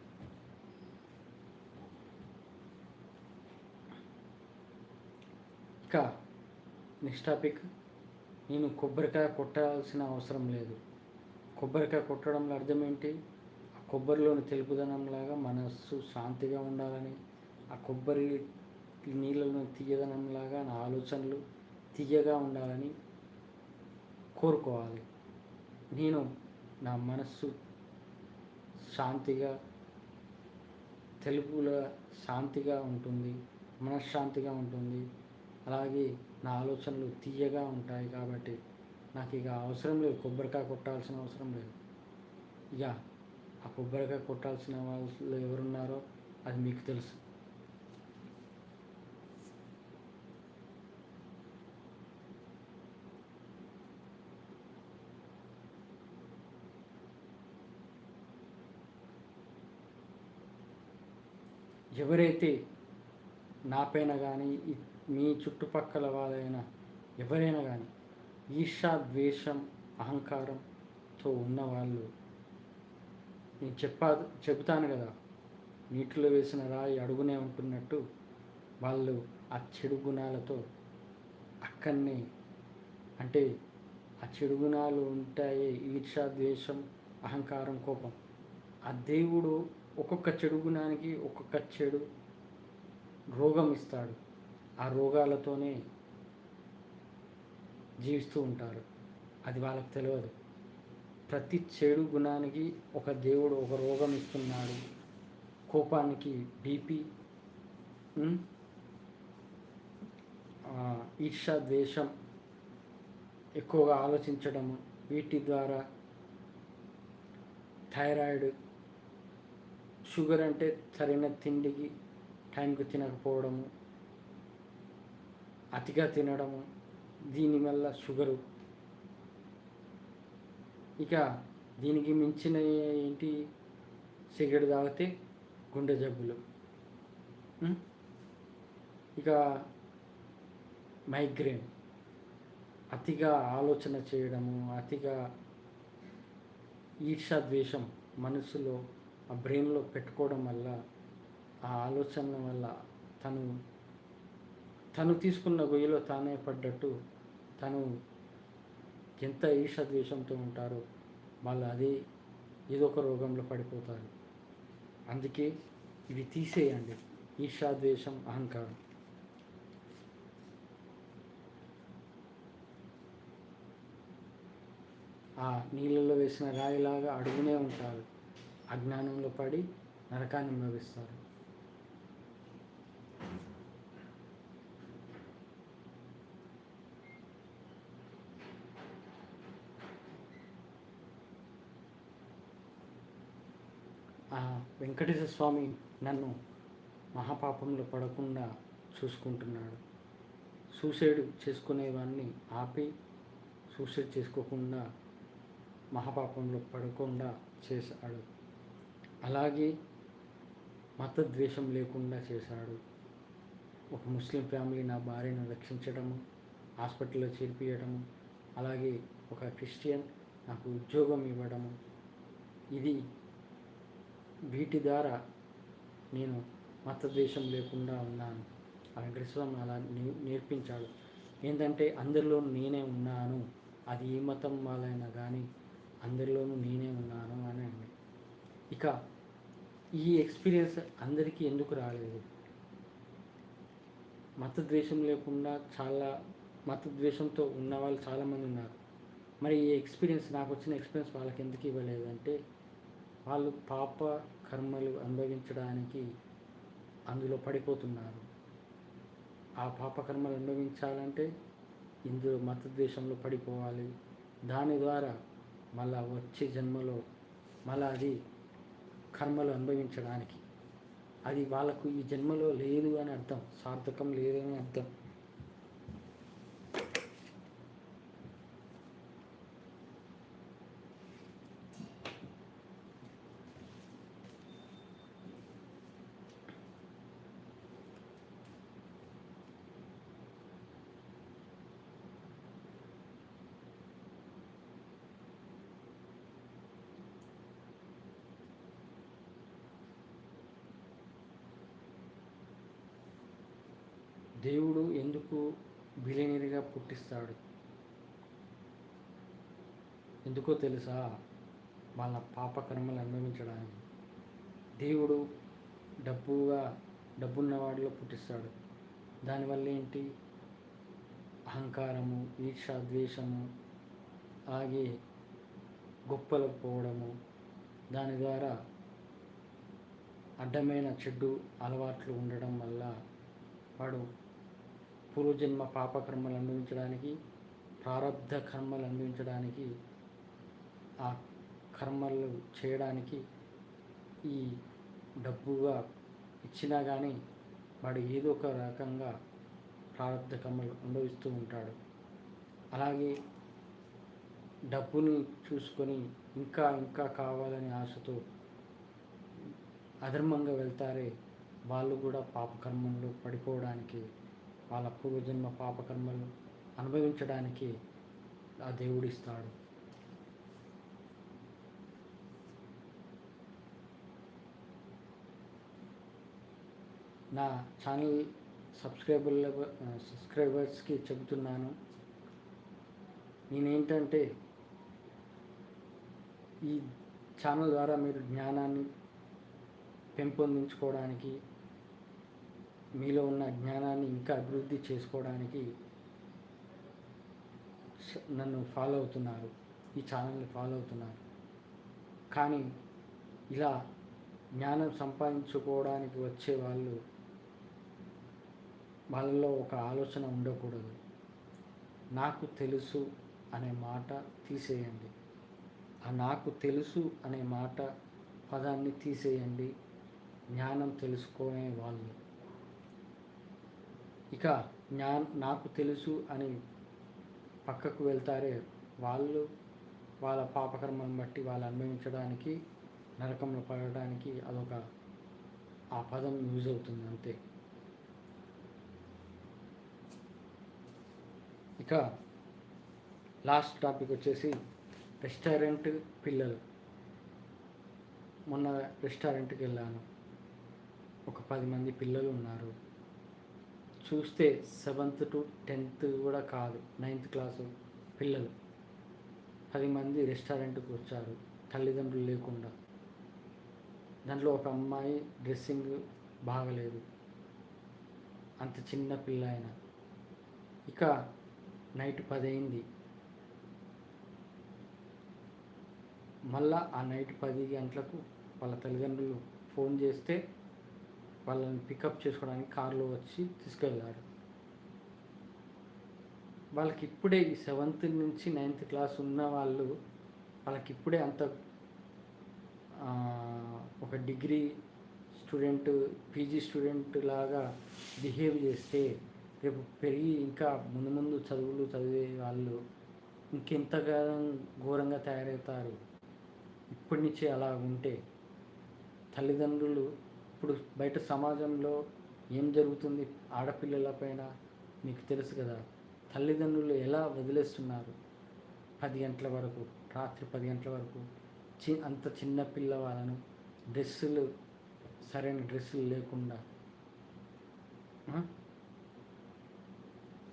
ఇక నెక్స్ట్ టాపిక్, నేను కొబ్బరికాయ కొట్టాల్సిన అవసరం లేదు. కొబ్బరికాయ కొట్టడంలో అర్థం ఏంటి? ఆ కొబ్బరిలోని తెలుపుదనంలాగా మనస్సు శాంతిగా ఉండాలని, ఆ కొబ్బరి నీళ్ళను తీయదనంలాగా నా ఆలోచనలు తీయగా ఉండాలని కోరుకోవాలి. నేను నా మనస్సు శాంతిగా, తెలుపుల శాంతిగా ఉంటుంది, మనశ్శాంతిగా ఉంటుంది, అలాగే నా ఆలోచనలు తీయగా ఉంటాయి. కాబట్టి నాకు ఇక అవసరం లేదు, కొబ్బరికాయ కొట్టాల్సిన అవసరం లేదు. ఇక ఆ కొబ్బరికాయ కొట్టాల్సిన వాళ్ళు ఎవరున్నారో అది మీకు తెలుసు. ఎవరైతే నాపైన కానీ మీ చుట్టుపక్కల వాళ్ళైనా ఎవరైనా కానీ ఈర్ష్య, ద్వేషం, అహంకారంతో ఉన్నవాళ్ళు, నేను చెబుతాను కదా, నీటిలో వేసిన రాయి అడుగునే ఉంటున్నట్టు వాళ్ళు ఆ చెడు గుణాలతో అక్కడనే, అంటే ఆ చెడు గుణాలు ఉంటాయి, ఈర్ష్య, ద్వేషం, అహంకారం, కోపం. ఆ దేవుడు ఒక్కొక్క చెడు గుణానికి ఒక్కొక్క చెడు రోగం ఇస్తాడు. ఆ రోగాలతోనే జీవిస్తూ ఉంటారు. అది వాళ్ళకి తెలియదు. ప్రతి చెడు గుణానికి ఒక దేవుడు ఒక రోగం ఇస్తున్నాడు. కోపానికి బీపీ, ఈర్ష, ద్వేషం, ఎక్కువగా ఆలోచించడము, వీటి ద్వారా థైరాయిడ్, షుగర్ అంటే సరైన తిండికి టైంకి తినకపోవడము, అతిగా తినడము, దీనివల్ల షుగరు, ఇక దీనికి మించిన ఏంటి, సిగరెట్ తాగితే గుండె జబ్బులు, ఇక మైగ్రేన్, అతిగా ఆలోచన చేయడము, అతిగా ఈర్ష, ద్వేషం మనసులో ఆ బ్రెయిన్లో పెట్టుకోవడం వల్ల, ఆ ఆలోచనల వల్ల తను తీసుకున్న గొయ్యిలో తానే పడ్డట్టు, తను ఎంత ఈర్ష ద్వేషంతో ఉంటారో వాళ్ళు ఏదో ఒక రోగంలో పడిపోతారు. అందుకే ఇవి తీసేయండి, ఈర్ష, ద్వేషం, అహంకారం. ఆ నీళ్ళలో వేసిన రాయిలాగా అడుగునే ఉంటారు, అజ్ఞానంలో పడి నరకాన్ని అనుభవిస్తారు. వెంకటేశ్వర స్వామి నన్ను మహాపాపంలో పడకుండా చూసుకుంటున్నాడు. సూసైడ్ చేసుకునేవాడిని ఆపి సూసైడ్ చేసుకోకుండా మహాపాపంలో పడకుండా చేశాడు. అలాగే మతద్వేషం లేకుండా చేశాడు. ఒక ముస్లిం ఫ్యామిలీ నా భార్యను రక్షించడము, హాస్పిటల్లో చేర్పించడము, అలాగే ఒక క్రిస్టియన్ నాకు ఉద్యోగం ఇవ్వడము, వీటి ద్వారా నేను మతద్వేషం లేకుండా ఉన్నాను. ఆ వెంకటేశ్వర స్వామి అలా నేర్పించాడు. ఏంటంటే అందరిలో నేనే ఉన్నాను, అది ఏ మతం వాళ్ళైనా కానీ అందరిలోనూ నేనే ఉన్నాను అని అండి. ఇక ఈ ఎక్స్పీరియన్స్ అందరికీ ఎందుకు రాలేదు? మతద్వేషం లేకుండా మతద్వేషంతో ఉన్న వాళ్ళు చాలామంది ఉన్నారు. మరి ఈ ఎక్స్పీరియన్స్, నాకు వచ్చిన ఎక్స్పీరియన్స్ వాళ్ళకి ఎందుకు ఇవ్వలేదంటే, వాళ్ళు పాప కర్మలు అనుభవించడానికి అందులో పడిపోతున్నారు. ఆ పాపకర్మలు అనుభవించాలంటే ఇందులో మతద్వేషంలో పడిపోవాలి. దాని ద్వారా మళ్ళా వచ్చే జన్మలో మళ్ళీ అది కర్మలు అనుభవించడానికి, అది వాళ్ళకు ఈ జన్మలో లేదు అని అర్థం, సార్థకం లేదని అర్థం. దేవుడు ఎందుకు బిలియనీర్గా పుట్టిస్తాడు? ఎందుకో తెలుసా? వాళ్ళ పాపకర్మలు అనుభవించడానికి. దేవుడు డబ్బున్న వాడిలో పుట్టిస్తాడు. దానివల్ల ఏంటి? అహంకారము, ఈర్ష, ద్వేషము, అలాగే గొప్పలకు పోవడము, దాని ద్వారా అడ్డమైన చెడ్డు అలవాట్లు ఉండడం వల్ల వాడు పూర్వజన్మ పాపకర్మలు అనుభవించడానికి, ప్రారబ్ధ కర్మలు అనుభవించడానికి, ఆ కర్మలు చేయడానికి ఈ డబ్బుగా ఇచ్చినా కానీ వాడు ఏదో ఒక రకంగా ప్రారబ్ధ కర్మలు అనుభవిస్తూ ఉంటాడు. అలాగే డబ్బుని చూసుకొని ఇంకా ఇంకా కావాలని ఆశతో అధర్మంగా వెళ్తారే, వాళ్ళు కూడా పాపకర్మంలో పడిపోవడానికి, వాళ్ళ పూర్వజన్మ పాపకర్మలు అనుభవించడానికి ఆ దేవుడిస్తాడు. నా ఛానల్ సబ్స్క్రైబర్స్కి చెబుతున్నాను, నేనేంటంటే ఈ ఛానల్ ద్వారా మీరు జ్ఞానాన్ని పెంపొందించుకోవడానికి, మీలో ఉన్న జ్ఞానాన్ని ఇంకా అభివృద్ధి చేసుకోవడానికి నన్ను ఫాలో అవుతున్నారు, ఈ ఛానల్ని ఫాలో అవుతున్నారు. కానీ ఇలా జ్ఞానం సంపాదించుకోవడానికి వచ్చే వాళ్ళలో ఒక ఆలోచన ఉండకూడదు. నాకు తెలుసు అనే మాట తీసేయండి. ఆ నాకు తెలుసు అనే మాట పదాన్ని తీసేయండి. జ్ఞానం తెలుసుకునే వాళ్ళు ఇక నాకు తెలుసు అని పక్కకు వెళ్తారే వాళ్ళు వాళ్ళ పాపకర్మను బట్టి వాళ్ళు అనుభవించడానికి, నరకంలో పడడానికి అదొక ఆ పదం యూజ్ అవుతుంది అంతే. ఇక లాస్ట్ టాపిక్ వచ్చేసి రెస్టారెంట్ పిల్లలు. మొన్న రెస్టారెంట్కి వెళ్ళాను. ఒక 10 మంది పిల్లలు ఉన్నారు. చూస్తే 7th to 10th కూడా కాదు, 9th క్లాసు పిల్లలు 10 మంది రెస్టారెంట్కి వచ్చారు తల్లిదండ్రులు లేకుండా. దాంట్లో ఒక అమ్మాయి డ్రెస్సింగ్ బాగలేదు, అంత చిన్న పిల్ల అయినా. ఇక నైట్ 10 అయింది. మళ్ళా ఆ నైట్ 10 గంటలకు వాళ్ళ తల్లిదండ్రులు ఫోన్ చేస్తే వాళ్ళని పికప్ చేసుకోవడానికి కారులో వచ్చి తీసుకెళ్ళారు. వాళ్ళకి ఇప్పుడే ఈ 7th నుంచి 9th క్లాస్ ఉన్న వాళ్ళు వాళ్ళకి ఇప్పుడే అంత ఒక డిగ్రీ స్టూడెంట్, పీజీ స్టూడెంట్ లాగా బిహేవ్ చేస్తే రేపు పెరిగి ఇంకా ముందు ముందు చదువులు చదివే వాళ్ళు ఇంకెంతగా ఘోరంగా తయారవుతారు. ఇప్పటి నుంచే అలా ఉంటే తల్లిదండ్రులు ఇప్పుడు బయట సమాజంలో ఏం జరుగుతుంది ఆడపిల్లల పైన మీకు తెలుసు కదా. తల్లిదండ్రులు ఎలా వదిలేస్తున్నారు 10 గంటల వరకు, రాత్రి 10 గంటల వరకు అంత చిన్న పిల్లవాళ్ళను డ్రెస్సులు, సరైన డ్రెస్సులు లేకుండా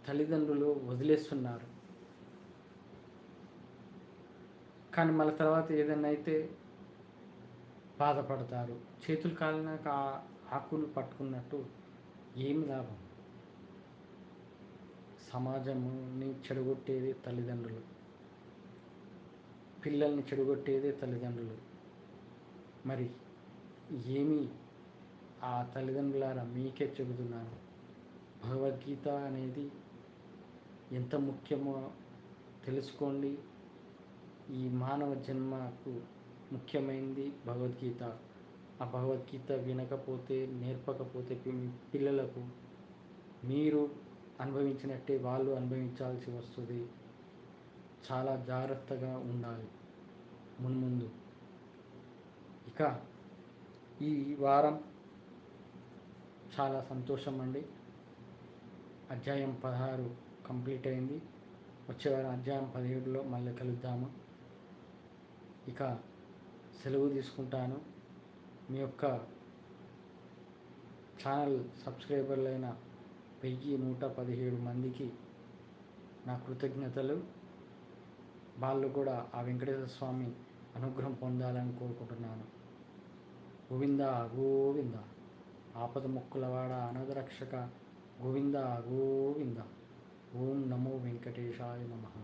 తల్లిదండ్రులు వదిలేస్తున్నారు. కానీ మళ్ళీ తర్వాత ఏదైనా అయితే బాధపడతారు. చేతులు కాలినాక ఆకులు పట్టుకున్నట్టు ఏమి లాభం? సమాజముని చెడగొట్టేదే తల్లిదండ్రులు, పిల్లల్ని చెడగొట్టేదే తల్లిదండ్రులు. మరి ఏమి ఆ తల్లిదండ్రులారా మీకే చెబుతున్నాను, భగవద్గీత అనేది ఎంత ముఖ్యమో తెలుసుకోండి. ఈ మానవ జన్మకు ముఖ్యమైనది భగవద్గీత. ఆ భగవద్గీత వినకపోతే, నేర్పకపోతే పిల్లలకు మీరు అనుభవించినట్టే వాళ్ళు అనుభవించాల్సి వస్తుంది. చాలా జాగ్రత్తగా ఉండాలి మున్ముందు. ఇక ఈ వారం చాలా సంతోషం అండి. అధ్యాయం 16 కంప్లీట్ అయింది. వచ్చే వారం అధ్యాయం 17లో మళ్ళీ కలుద్దాము. ఇక సెలవు తీసుకుంటాను. మీ యొక్క ఛానల్ సబ్స్క్రైబర్లైన 1117 మందికి నా కృతజ్ఞతలు. వాళ్ళు కూడా ఆ వెంకటేశ్వర స్వామి అనుగ్రహం పొందాలని కోరుకుంటున్నాను. గోవింద గోవింద, ఆపద మొక్కులవాడ, అనాథరక్షక, గోవింద గోవింద. ఓం నమో వెంకటేశాయ నమః.